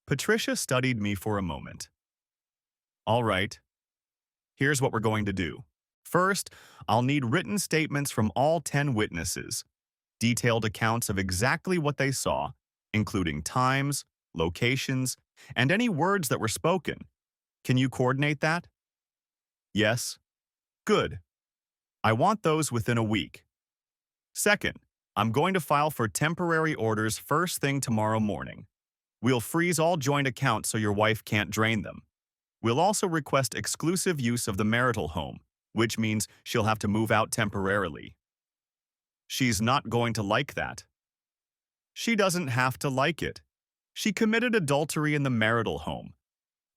Patricia studied me for a moment. All right. Here's what we're going to do. First, I'll need written statements from all 10 witnesses, detailed accounts of exactly what they saw, including times, locations, and any words that were spoken. Can you coordinate that? Yes. Good. I want those within a week. Second, I'm going to file for temporary orders first thing tomorrow morning. We'll freeze all joint accounts so your wife can't drain them. We'll also request exclusive use of the marital home, which means she'll have to move out temporarily. She's not going to like that. She doesn't have to like it. She committed adultery in the marital home.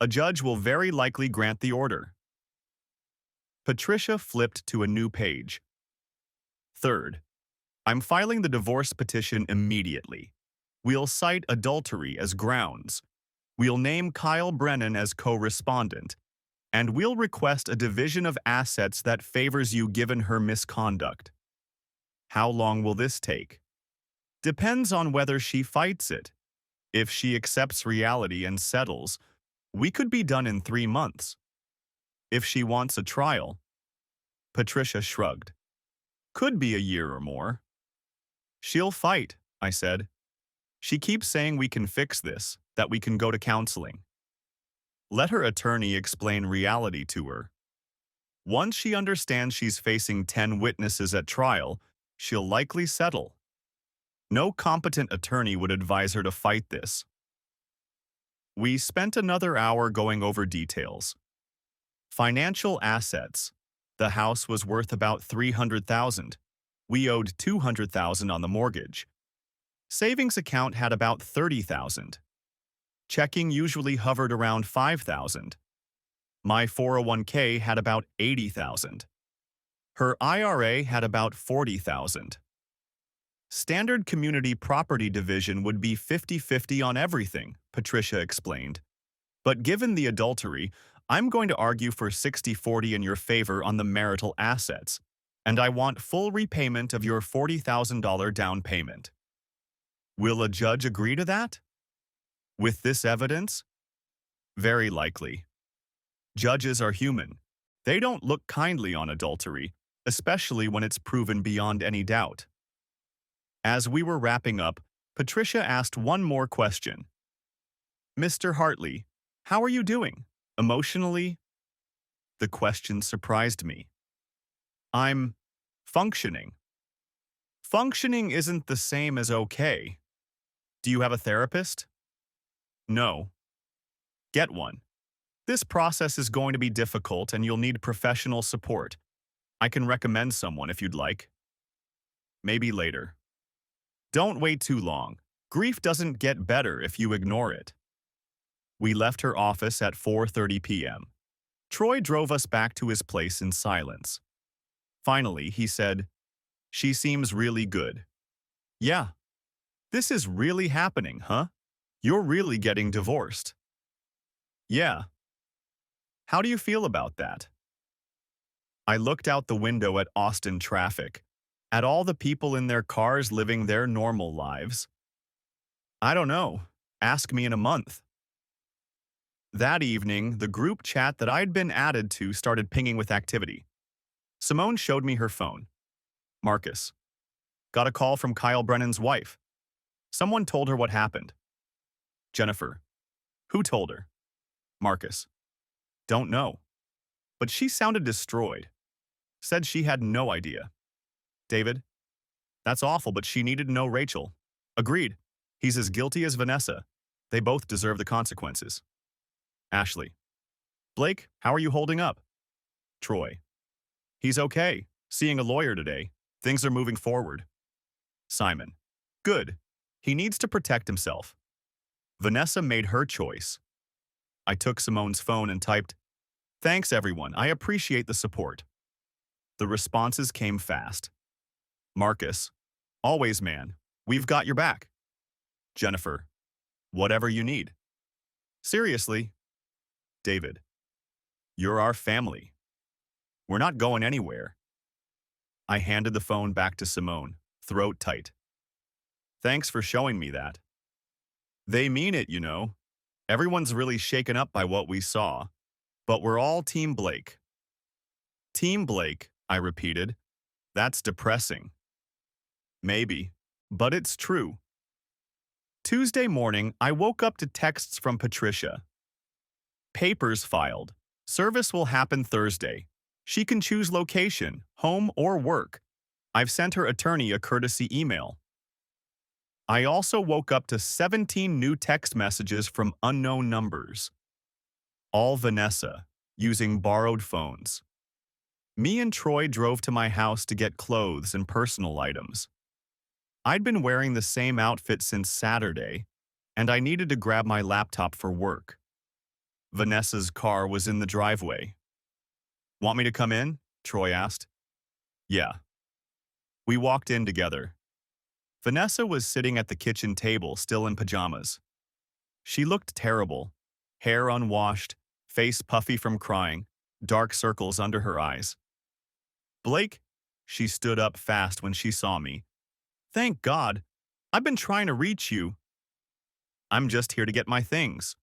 A judge will very likely grant the order. Patricia flipped to a new page. Third, I'm filing the divorce petition immediately. We'll cite adultery as grounds. We'll name Kyle Brennan as co-respondent. And we'll request a division of assets that favors you given her misconduct. How long will this take? Depends on whether she fights it. If she accepts reality and settles, we could be done in 3 months. If she wants a trial, Patricia shrugged. Could be a year or more. She'll fight, I said. She keeps saying we can fix this, that we can go to counseling. Let her attorney explain reality to her. Once she understands she's facing 10 witnesses at trial, she'll likely settle. No competent attorney would advise her to fight this. We spent another hour going over details. Financial assets. The house was worth about $300,000. We owed $200,000 on the mortgage. Savings account had about $30,000. Checking usually hovered around $5,000. My 401k had about $80,000. Her IRA had about $40,000. Standard community property division would be 50-50 on everything, Patricia explained. But given the adultery, I'm going to argue for 60-40 in your favor on the marital assets, and I want full repayment of your $40,000 down payment. Will a judge agree to that? With this evidence? Very likely. Judges are human. They don't look kindly on adultery, especially when it's proven beyond any doubt. As we were wrapping up, Patricia asked one more question. Mr. Hartley, how are you doing? Emotionally? The question surprised me. I'm functioning. Functioning isn't the same as okay. Do you have a therapist? No. Get one. This process is going to be difficult and you'll need professional support. I can recommend someone if you'd like. Maybe later. Don't wait too long. Grief doesn't get better if you ignore it. We left her office at 4:30 p.m. Troy drove us back to his place in silence. Finally, he said, "She seems really good." Yeah. This is really happening, huh? You're really getting divorced. Yeah. How do you feel about that? I looked out the window at Austin traffic, at all the people in their cars living their normal lives. I don't know. Ask me in a month. That evening, the group chat that I'd been added to started pinging with activity. Simone showed me her phone. Marcus. Got a call from Kyle Brennan's wife. Someone told her what happened. Jennifer. Who told her? Marcus. Don't know. But she sounded destroyed. Said she had no idea. David. That's awful, but she needed to know Rachel. Agreed. He's as guilty as Vanessa. They both deserve the consequences. Ashley. Blake, how are you holding up? Troy. He's okay. Seeing a lawyer today. Things are moving forward. Simon. Good. He needs to protect himself. Vanessa made her choice. I took Simone's phone and typed, "Thanks, everyone. I appreciate the support." The responses came fast. Marcus. Always, man. We've got your back. Jennifer. Whatever you need. Seriously. David. You're our family. We're not going anywhere. I handed the phone back to Simone, throat tight. Thanks for showing me that. They mean it, you know. Everyone's really shaken up by what we saw. But we're all Team Blake. Team Blake, I repeated. That's depressing. Maybe, but it's true. Tuesday morning, I woke up to texts from Patricia. Papers filed. Service will happen Thursday. She can choose location, home or work. I've sent her attorney a courtesy email. I also woke up to 17 new text messages from unknown numbers. All Vanessa, using borrowed phones. Me and Troy drove to my house to get clothes and personal items. I'd been wearing the same outfit since Saturday, and I needed to grab my laptop for work. Vanessa's car was in the driveway. Want me to come in? Troy asked. Yeah. We walked in together. Vanessa was sitting at the kitchen table, still in pajamas. She looked terrible. Hair unwashed, face puffy from crying, dark circles under her eyes. Blake, she stood up fast when she saw me. Thank God. I've been trying to reach you. I'm just here to get my things.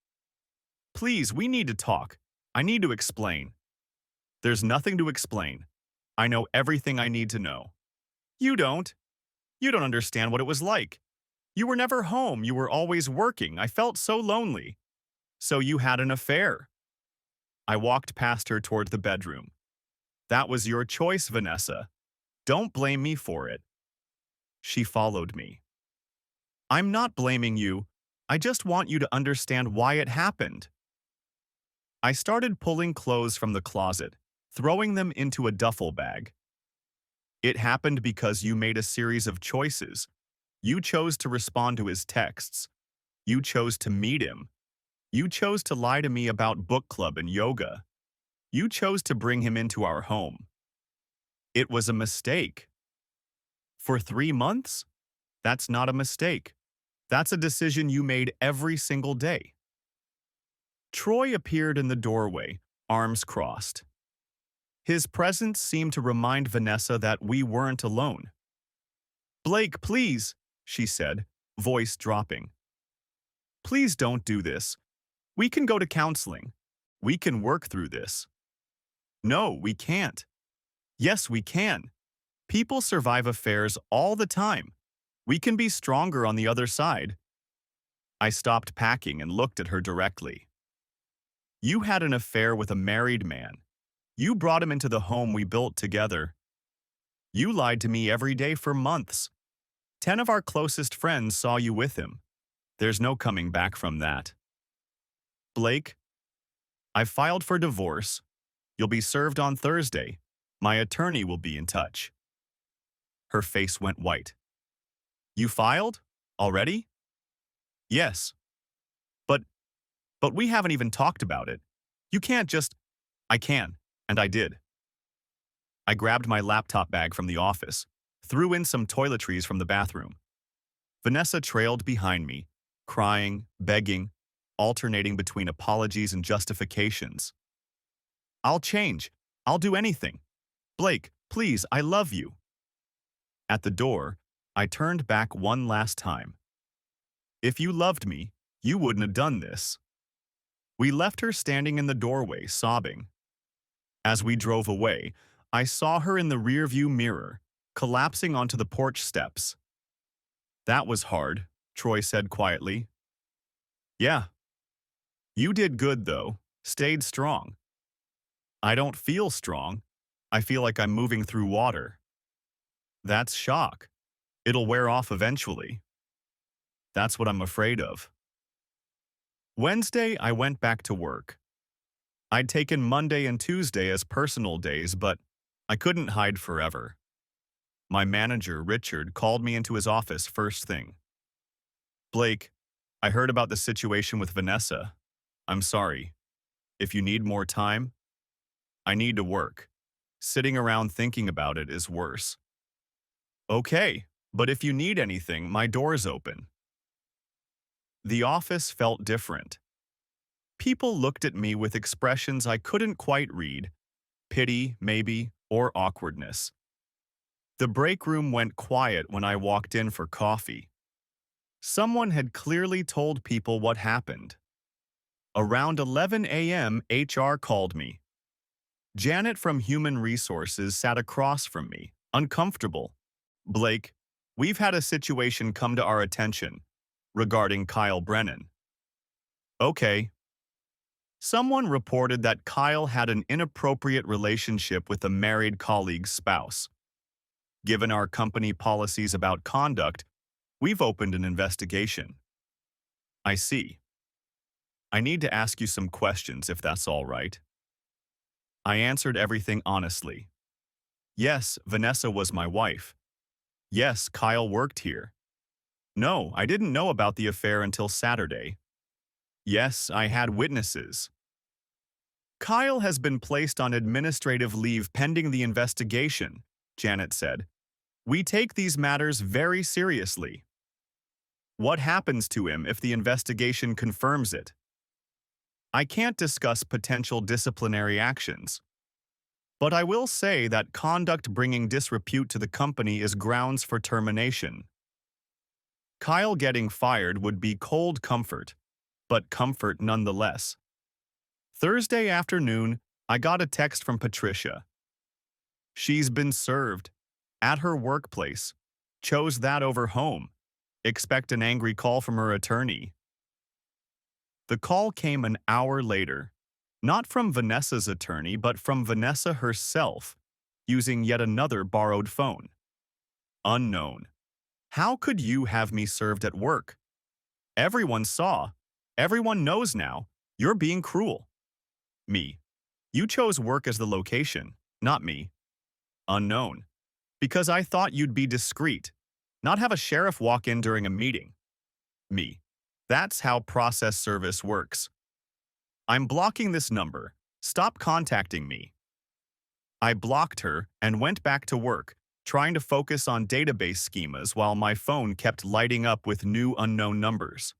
Please, we need to talk. I need to explain. There's nothing to explain. I know everything I need to know. You don't. You don't understand what it was like. You were never home. You were always working. I felt so lonely. So you had an affair. I walked past her toward the bedroom. That was your choice, Vanessa. Don't blame me for it. She followed me. I'm not blaming you. I just want you to understand why it happened. I started pulling clothes from the closet, throwing them into a duffel bag. It happened because you made a series of choices. You chose to respond to his texts. You chose to meet him. You chose to lie to me about book club and yoga. You chose to bring him into our home. It was a mistake. For 3 months? That's not a mistake. That's a decision you made every single day. Troy appeared in the doorway, arms crossed. His presence seemed to remind Vanessa that we weren't alone. "Blake, please," she said, voice dropping. "Please don't do this. We can go to counseling. We can work through this." "No, we can't." "Yes, we can. People survive affairs all the time. We can be stronger on the other side." I stopped packing and looked at her directly. "You had an affair with a married man. You brought him into the home we built together. You lied to me every day for months. 10 of our closest friends saw you with him. There's no coming back from that. Blake, I've filed for divorce. You'll be served on Thursday. My attorney will be in touch." Her face went white. "You filed? Already?" "Yes. But, but we haven't even talked about it. You can't just—" "I can, and I did." I grabbed my laptop bag from the office, threw in some toiletries from the bathroom. Vanessa trailed behind me, crying, begging, alternating between apologies and justifications. "I'll change. I'll do anything. Blake, please, I love you." At the door, I turned back one last time. "If you loved me, you wouldn't have done this." We left her standing in the doorway, sobbing. As we drove away, I saw her in the rearview mirror, collapsing onto the porch steps. "That was hard," Troy said quietly. "Yeah. You did good, though. Stayed strong." "I don't feel strong. I feel like I'm moving through water." "That's shock. It'll wear off eventually." "That's what I'm afraid of." Wednesday, I went back to work. I'd taken Monday and Tuesday as personal days, but I couldn't hide forever. My manager, Richard, called me into his office first thing. "Blake, I heard about the situation with Vanessa. I'm sorry. If you need more time, I need to work. Sitting around thinking about it is worse." "Okay, but if you need anything, my door's open." The office felt different. People looked at me with expressions I couldn't quite read, pity, maybe, or awkwardness. The break room went quiet when I walked in for coffee. Someone had clearly told people what happened. Around 11 a.m., HR called me. Janet from Human Resources sat across from me, uncomfortable. "Blake, we've had a situation come to our attention regarding Kyle Brennan." "Okay." Someone reported that Kyle had an inappropriate relationship with a married colleague's spouse. Given our company policies about conduct, we've opened an investigation. "I see. I need to ask you some questions if that's all right." I answered everything honestly. Yes, Vanessa was my wife. Yes, Kyle worked here. No, I didn't know about the affair until Saturday. Yes, I had witnesses. Kyle has been placed on administrative leave pending the investigation, Janet said. We take these matters very seriously. What happens to him if the investigation confirms it? I can't discuss potential disciplinary actions. But I will say that conduct bringing disrepute to the company is grounds for termination. Kyle getting fired would be cold comfort, but comfort nonetheless. Thursday afternoon, I got a text from Patricia. She's been served. At her workplace. Chose that over home. Expect an angry call from her attorney. The call came an hour later. Not from Vanessa's attorney, but from Vanessa herself, using yet another borrowed phone. Unknown. How could you have me served at work? Everyone saw. Everyone knows now. You're being cruel. Me. You chose work as the location, not me. Unknown. Because I thought you'd be discreet, not have a sheriff walk in during a meeting. Me. That's how process service works. I'm blocking this number. Stop contacting me. I blocked her and went back to work, trying to focus on database schemas while my phone kept lighting up with new unknown numbers.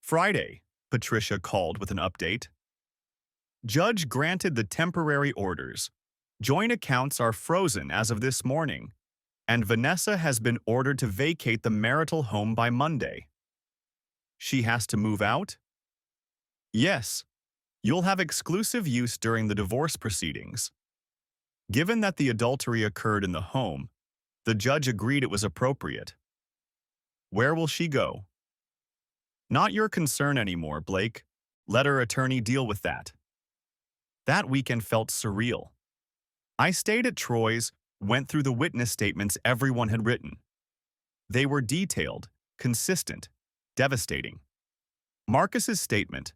Friday, Patricia called with an update. Judge granted the temporary orders. Joint accounts are frozen as of this morning, and Vanessa has been ordered to vacate the marital home by Monday. She has to move out? Yes. You'll have exclusive use during the divorce proceedings. Given that the adultery occurred in the home, the judge agreed it was appropriate. Where will she go? Not your concern anymore, Blake. Let her attorney deal with that. That weekend felt surreal. I stayed at Troy's, went through the witness statements everyone had written. They were detailed, consistent, devastating. Marcus's statement.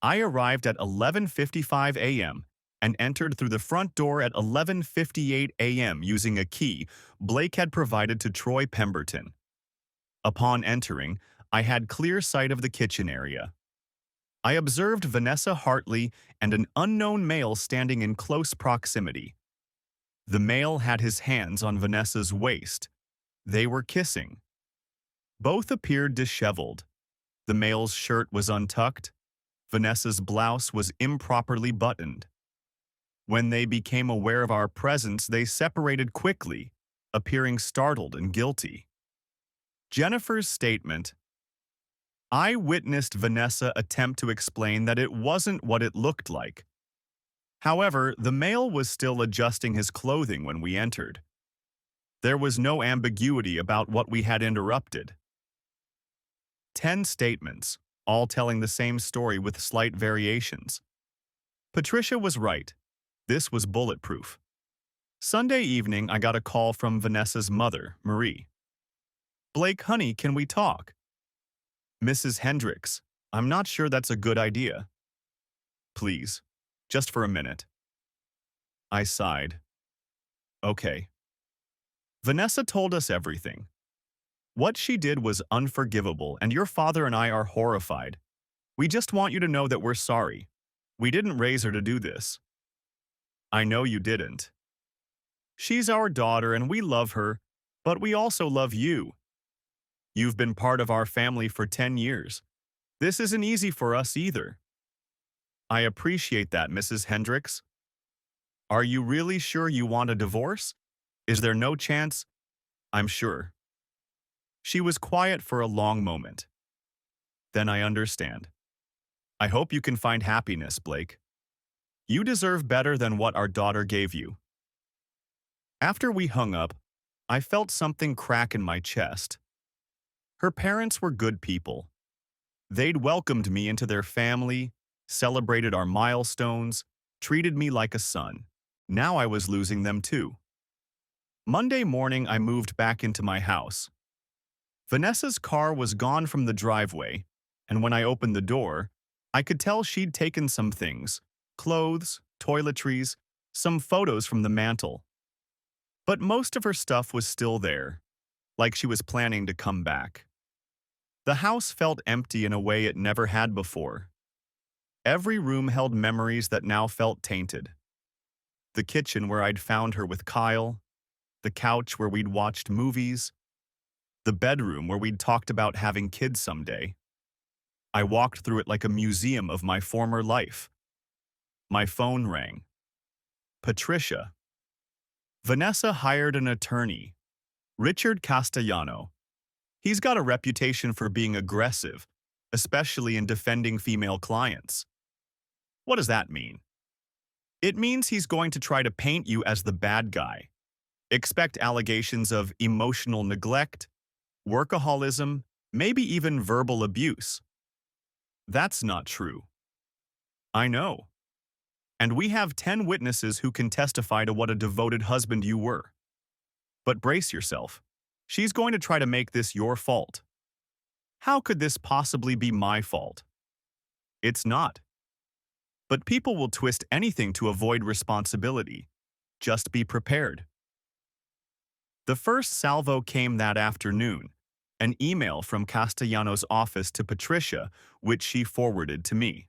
I arrived at 11:55 a.m. and entered through the front door at 11:58 a.m. using a key Blake had provided to Troy Pemberton. Upon entering, I had clear sight of the kitchen area. I observed Vanessa Hartley and an unknown male standing in close proximity. The male had his hands on Vanessa's waist. They were kissing. Both appeared disheveled. The male's shirt was untucked. Vanessa's blouse was improperly buttoned. When they became aware of our presence, they separated quickly, appearing startled and guilty. Jennifer's statement. I witnessed Vanessa attempt to explain that it wasn't what it looked like. However, the male was still adjusting his clothing when we entered. There was no ambiguity about what we had interrupted. 10 statements, all telling the same story with slight variations. Patricia was right. This was bulletproof. Sunday evening, I got a call from Vanessa's mother, Marie. Blake, honey, can we talk? Mrs. Hendricks, I'm not sure that's a good idea. Please, just for a minute. I sighed. Okay. Vanessa told us everything. What she did was unforgivable, and your father and I are horrified. We just want you to know that we're sorry. We didn't raise her to do this. I know you didn't. She's our daughter and we love her, but we also love you. You've been part of our family for 10 years. This isn't easy for us either. I appreciate that, Mrs. Hendricks. Are you really sure you want a divorce? Is there no chance? I'm sure. She was quiet for a long moment. Then I understand. I hope you can find happiness, Blake. You deserve better than what our daughter gave you. After we hung up, I felt something crack in my chest. Her parents were good people. They'd welcomed me into their family, celebrated our milestones, treated me like a son. Now I was losing them too. Monday morning, I moved back into my house. Vanessa's car was gone from the driveway, and when I opened the door, I could tell she'd taken some things, clothes, toiletries, some photos from the mantle. But most of her stuff was still there, like she was planning to come back. The house felt empty in a way it never had before. Every room held memories that now felt tainted. The kitchen where I'd found her with Kyle, the couch where we'd watched movies, the bedroom where we'd talked about having kids someday. I walked through it like a museum of my former life. My phone rang. Patricia. Vanessa hired an attorney, Richard Castellano. He's got a reputation for being aggressive, especially in defending female clients. What does that mean? It means he's going to try to paint you as the bad guy. Expect allegations of emotional neglect, workaholism, maybe even verbal abuse. That's not true. I know. And we have 10 witnesses who can testify to what a devoted husband you were. But brace yourself. She's going to try to make this your fault. How could this possibly be my fault? It's not. But people will twist anything to avoid responsibility. Just be prepared. The first salvo came that afternoon, an email from Castellano's office to Patricia, which she forwarded to me.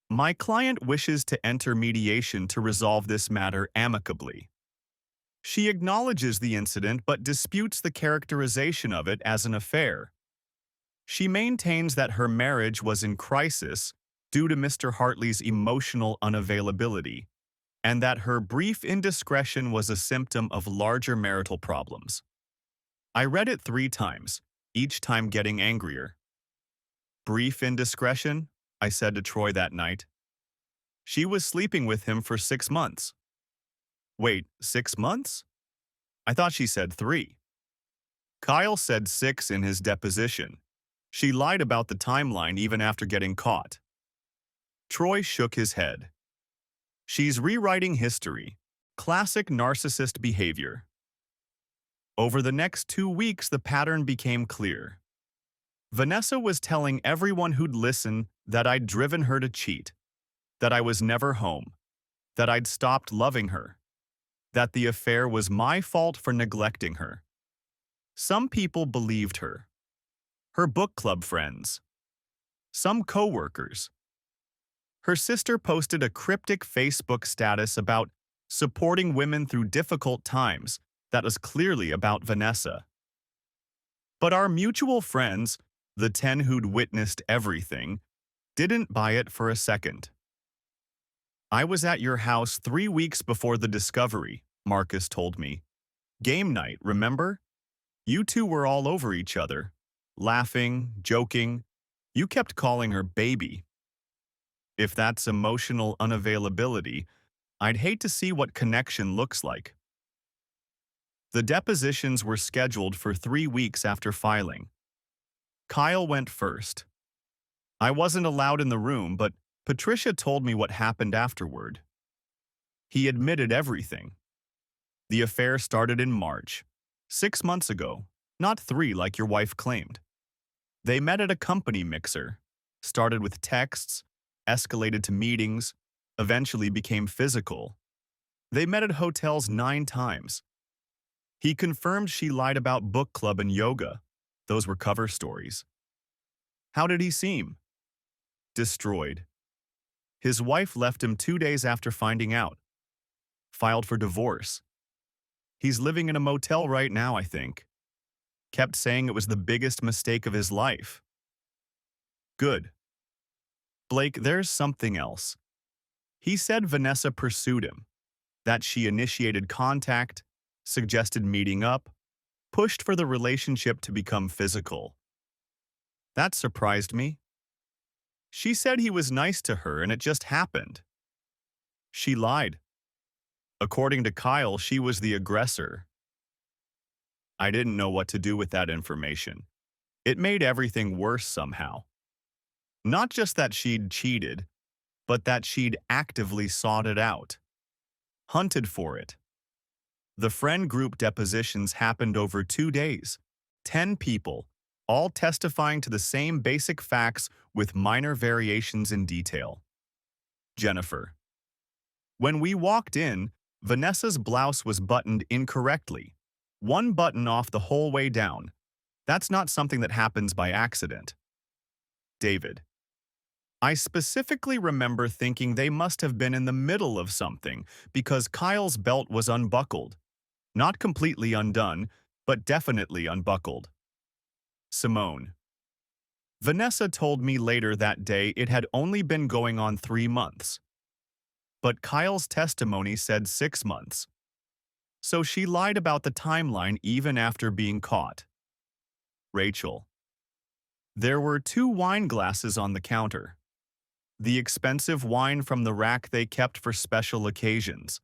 My client wishes to enter mediation to resolve this matter amicably. She acknowledges the incident but disputes the characterization of it as an affair. She maintains that her marriage was in crisis due to Mr. Hartley's emotional unavailability, and that her brief indiscretion was a symptom of larger marital problems. I read it 3 times, each time getting angrier. Brief indiscretion? I said to Troy that night. She was sleeping with him for 6 months. Wait, 6 months? I thought she said 3. Kyle said 6 in his deposition. She lied about the timeline even after getting caught. Troy shook his head. She's rewriting history. Classic narcissist behavior. Over the next 2 weeks, the pattern became clear. Vanessa was telling everyone who'd listen that I'd driven her to cheat, that I was never home, that I'd stopped loving her, that the affair was my fault for neglecting her. Some people believed her. Her book club friends. Some co-workers. Her sister posted a cryptic Facebook status about supporting women through difficult times that was clearly about Vanessa. But our mutual friends, the 10 who'd witnessed everything, didn't buy it for a second. I was at your house 3 weeks before the discovery, Marcus told me. Game night, remember? You two were all over each other, laughing, joking. You kept calling her baby. If that's emotional unavailability, I'd hate to see what connection looks like. The depositions were scheduled for 3 weeks after filing. Kyle went first. I wasn't allowed in the room, but Patricia told me what happened afterward. He admitted everything. The affair started in March, 6 months ago, not 3 like your wife claimed. They met at a company mixer, started with texts, escalated to meetings, eventually became physical. They met at hotels 9 times. He confirmed she lied about book club and yoga. Those were cover stories. How did he seem? Destroyed. His wife left him 2 days after finding out. Filed for divorce. He's living in a motel right now, I think. Kept saying it was the biggest mistake of his life. Good. Blake, there's something else. He said Vanessa pursued him, that she initiated contact, suggested meeting up, pushed for the relationship to become physical. That surprised me. She said he was nice to her and it just happened. She lied. According to Kyle, she was the aggressor. I didn't know what to do with that information. It made everything worse somehow. Not just that she'd cheated, but that she'd actively sought it out. Hunted for it. The friend group depositions happened over 2 days. 10 people, all testifying to the same basic facts with minor variations in detail. Jennifer. When we walked in, Vanessa's blouse was buttoned incorrectly. 1 button off the whole way down. That's not something that happens by accident. David. I specifically remember thinking they must have been in the middle of something because Kyle's belt was unbuckled. Not completely undone, but definitely unbuckled. Simone. Vanessa told me later that day it had only been going on 3 months. But Kyle's testimony said 6 months. So she lied about the timeline even after being caught. Rachel. There were 2 wine glasses on the counter. The expensive wine from the rack they kept for special occasions.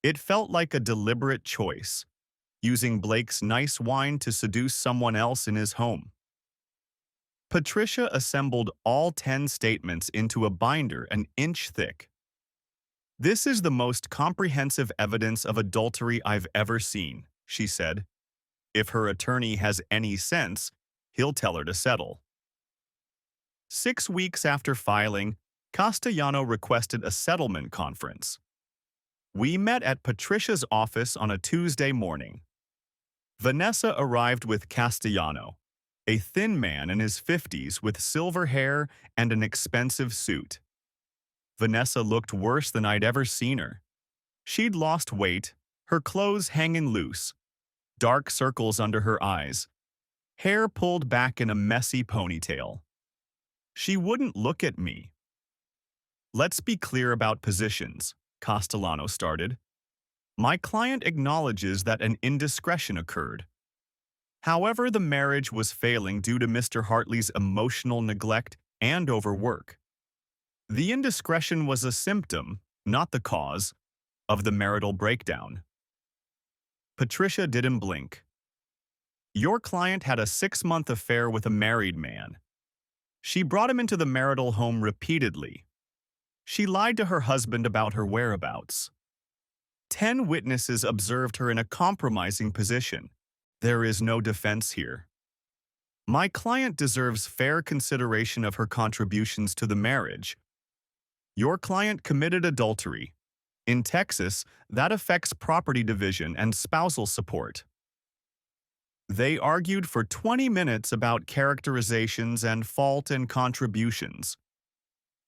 It felt like a deliberate choice, using Blake's nice wine to seduce someone else in his home. Patricia assembled all 10 statements into a binder an inch thick. This is the most comprehensive evidence of adultery I've ever seen, she said. If her attorney has any sense, he'll tell her to settle. 6 weeks after filing, Castellano requested a settlement conference. We met at Patricia's office on a Tuesday morning. Vanessa arrived with Castellano, a thin man in his 50s with silver hair and an expensive suit. Vanessa looked worse than I'd ever seen her. She'd lost weight, her clothes hanging loose, dark circles under her eyes, hair pulled back in a messy ponytail. She wouldn't look at me. "Let's be clear about positions," Castellano started. "My client acknowledges that an indiscretion occurred. However, the marriage was failing due to Mr. Hartley's emotional neglect and overwork. The indiscretion was a symptom, not the cause, of the marital breakdown." Patricia didn't blink. "Your client had a 6-month affair with a married man. She brought him into the marital home repeatedly. She lied to her husband about her whereabouts. 10 witnesses observed her in a compromising position. There is no defense here. My client deserves fair consideration of her contributions to the marriage. Your client committed adultery. In Texas, that affects property division and spousal support." They argued for 20 minutes about characterizations and fault and contributions.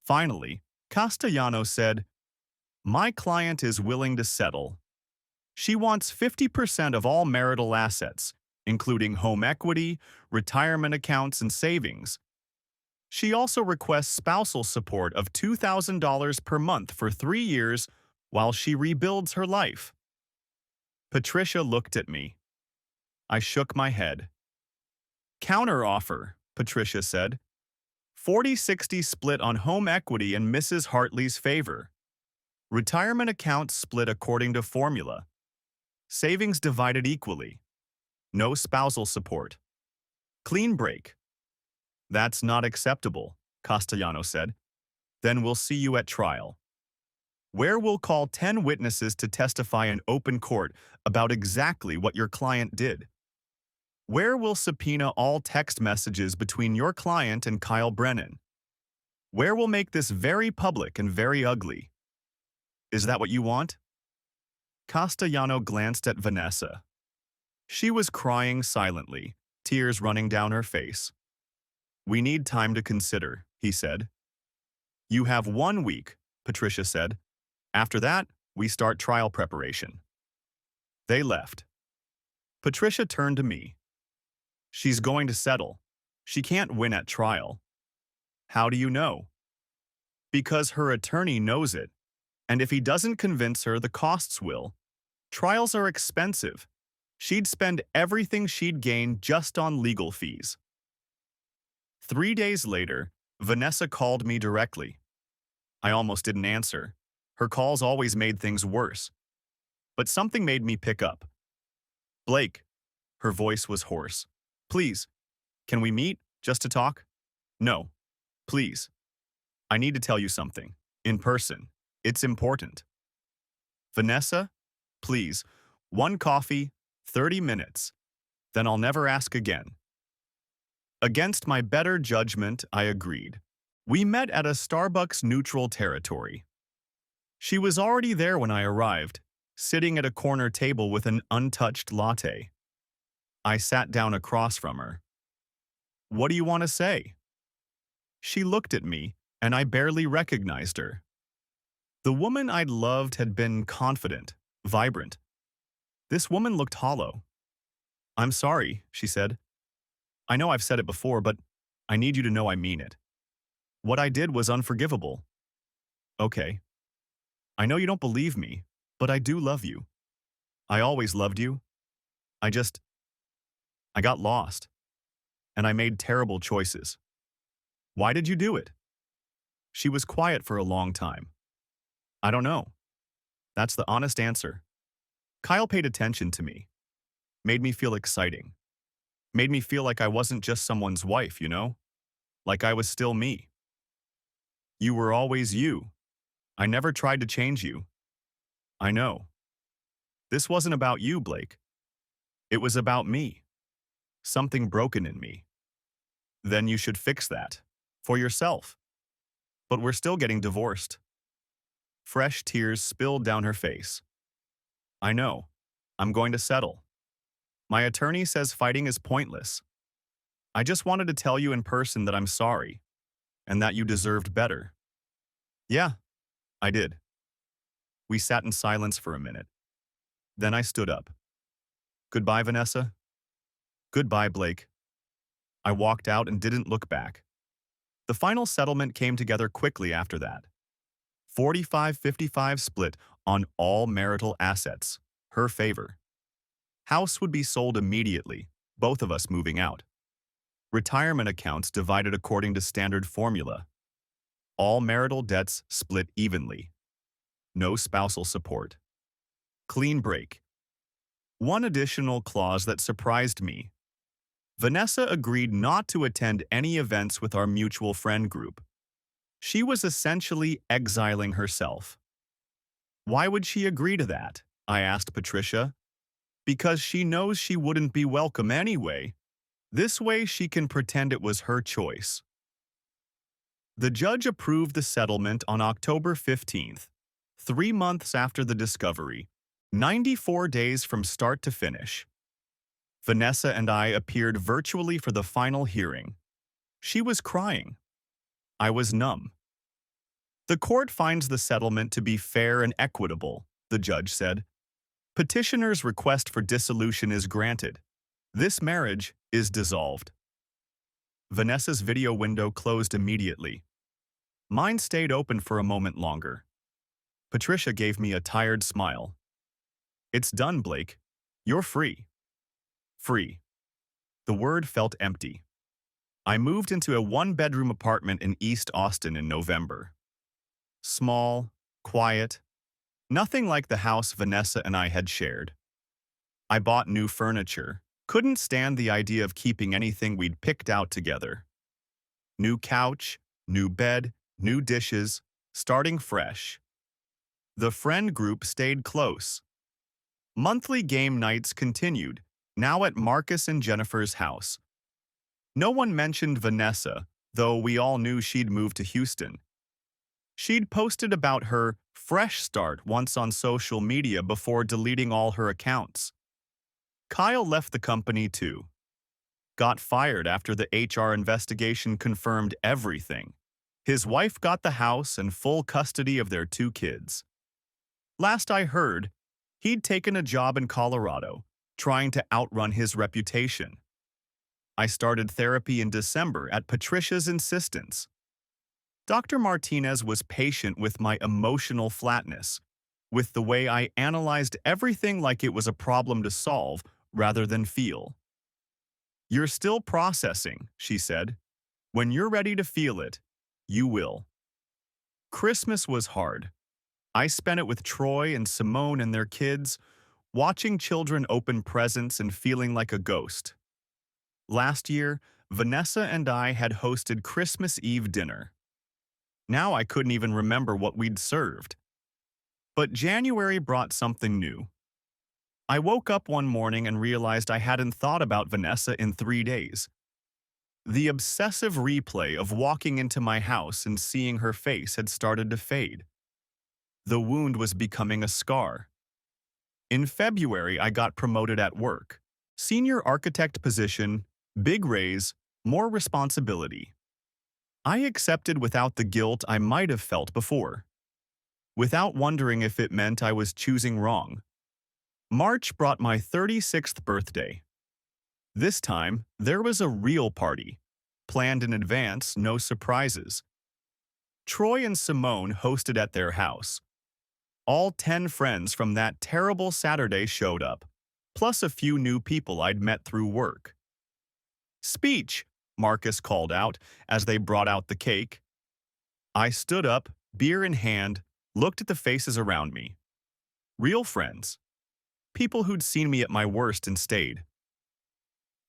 Finally, Castellano said, "My client is willing to settle. She wants 50% of all marital assets, including home equity, retirement accounts, and savings. She also requests spousal support of $2,000 per month for 3 years while she rebuilds her life." Patricia looked at me. I shook my head. "Counteroffer," Patricia said. 40-60 split on home equity in Mrs. Hartley's favor. Retirement accounts split according to formula. Savings divided equally. No spousal support. Clean break." "That's not acceptable," Castellano said. "Then we'll see you at trial, where we'll call 10 witnesses to testify in open court about exactly what your client did. Where we'll subpoena all text messages between your client and Kyle Brennan. Where we'll make this very public and very ugly. Is that what you want?" Castellano glanced at Vanessa. She was crying silently, tears running down her face. "We need time to consider," he said. "You have 1 week," Patricia said. "After that, we start trial preparation." They left. Patricia turned to me. "She's going to settle. She can't win at trial." "How do you know?" "Because her attorney knows it. And if he doesn't convince her, the costs will. Trials are expensive. She'd spend everything she'd gain just on legal fees." 3 days later, Vanessa called me directly. I almost didn't answer. Her calls always made things worse. But something made me pick up. "Blake," her voice was hoarse. "Please, can we meet, just to talk?" "No, please. I need to tell you something. In person. It's important." "Vanessa, please, 1 coffee, 30 minutes. Then I'll never ask again." Against my better judgment, I agreed. We met at a Starbucks neutral territory. She was already there when I arrived, sitting at a corner table with an untouched latte. I sat down across from her. "What do you want to say?" She looked at me, and I barely recognized her. The woman I'd loved had been confident, vibrant. This woman looked hollow. "I'm sorry," she said. "I know I've said it before, but I need you to know I mean it. What I did was unforgivable." "Okay. I know you don't believe me, but I do love you. I always loved you. I got lost. And I made terrible choices." "Why did you do it?" She was quiet for a long time. "I don't know. That's the honest answer. Kyle paid attention to me. Made me feel exciting. Made me feel like I wasn't just someone's wife, you know? Like I was still me. You were always you. I never tried to change you. I know. This wasn't about you, Blake. It was about me, something broken in me. Then you should fix that. For yourself. But we're still getting divorced. Fresh tears spilled down her face. I know. I'm going to settle. My attorney says fighting is pointless. I just wanted to tell you in person that I'm sorry, and that you deserved better. Yeah, I did. We sat in silence for a minute. Then I stood up. Goodbye, Vanessa. Goodbye, Blake. I walked out and didn't look back. The final settlement came together quickly after that. 45-55 split on all marital assets, her favor. House would be sold immediately, both of us moving out. Retirement accounts divided according to standard formula. All marital debts split evenly. No spousal support. Clean break. One additional clause that surprised me. Vanessa agreed not to attend any events with our mutual friend group. She was essentially exiling herself. Why would she agree to that? I asked Patricia. Because she knows she wouldn't be welcome anyway. This way she can pretend it was her choice. The judge approved the settlement on October 15th, 3 months after the discovery, 94 days from start to finish. Vanessa and I appeared virtually for the final hearing. She was crying. I was numb. The court finds the settlement to be fair and equitable, the judge said. Petitioner's request for dissolution is granted. This marriage is dissolved. Vanessa's video window closed immediately. Mine stayed open for a moment longer. Patricia gave me a tired smile. It's done, Blake. You're free. Free. The word felt empty. I moved into a one-bedroom apartment in East Austin in November. Small, quiet, nothing like the house Vanessa and I had shared. I bought new furniture, couldn't stand the idea of keeping anything we'd picked out together. New couch, new bed, new dishes, starting fresh. The friend group stayed close. Monthly game nights continued, now at Marcus and Jennifer's house. No one mentioned Vanessa, though we all knew she'd moved to Houston. She'd posted about her fresh start once on social media before deleting all her accounts. Kyle left the company too. Got fired after the HR investigation confirmed everything. His wife got the house and full custody of their 2 kids. Last I heard, he'd taken a job in Colorado, trying to outrun his reputation. I started therapy in December at Patricia's insistence. Dr. Martinez was patient with my emotional flatness, with the way I analyzed everything like it was a problem to solve rather than feel. You're still processing, she said. When you're ready to feel it, you will. Christmas was hard. I spent it with Troy and Simone and their kids, watching children open presents and feeling like a ghost. Last year, Vanessa and I had hosted Christmas Eve dinner. Now I couldn't even remember what we'd served. But January brought something new. I woke up one morning and realized I hadn't thought about Vanessa in 3 days. The obsessive replay of walking into my house and seeing her face had started to fade. The wound was becoming a scar. In February, I got promoted at work. Senior architect position, big raise, more responsibility. I accepted without the guilt I might have felt before, without wondering if it meant I was choosing wrong. March brought my 36th birthday. This time, there was a real party. Planned in advance, no surprises. Troy and Simone hosted at their house. All 10 friends from that terrible Saturday showed up, plus a few new people I'd met through work. Speech, Marcus called out as they brought out the cake. I stood up, beer in hand, looked at the faces around me. Real friends. People who'd seen me at my worst and stayed.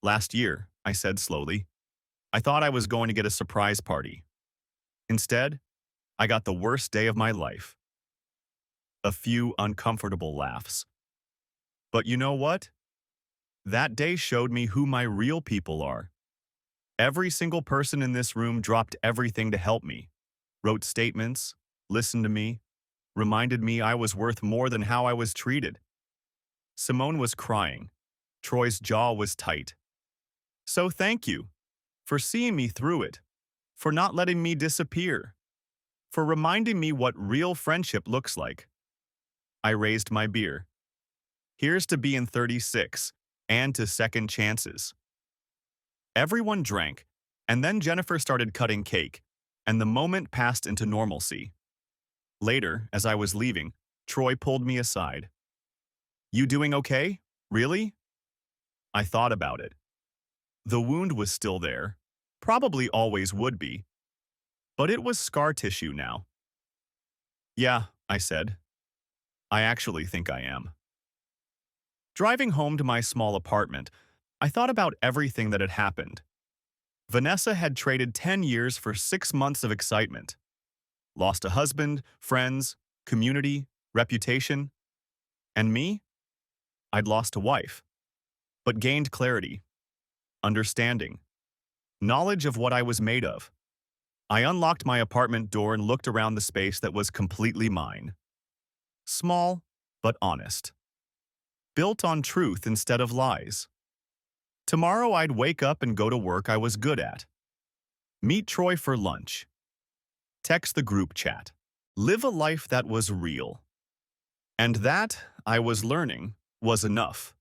Last year, I said slowly, I thought I was going to get a surprise party. Instead, I got the worst day of my life. A few uncomfortable laughs. But you know what? That day showed me who my real people are. Every single person in this room dropped everything to help me, wrote statements, listened to me, reminded me I was worth more than how I was treated. Simone was crying. Troy's jaw was tight. So thank you for seeing me through it, for not letting me disappear, for reminding me what real friendship looks like. I raised my beer. Here's to being 36 and to second chances. Everyone drank, and then Jennifer started cutting cake, and the moment passed into normalcy. Later, as I was leaving, Troy pulled me aside. You doing okay? Really? I thought about it. The wound was still there, probably always would be, but it was scar tissue now. Yeah, I said. I actually think I am. Driving home to my small apartment, I thought about everything that had happened. Vanessa had traded 10 years for 6 months of excitement. Lost a husband, friends, community, reputation. And me? I'd lost a wife, but gained clarity, understanding, knowledge of what I was made of. I unlocked my apartment door and looked around the space that was completely mine. Small, but honest. Built on truth instead of lies. Tomorrow I'd wake up and go to work I was good at. Meet Troy for lunch. Text the group chat. Live a life that was real. And that, I was learning, was enough.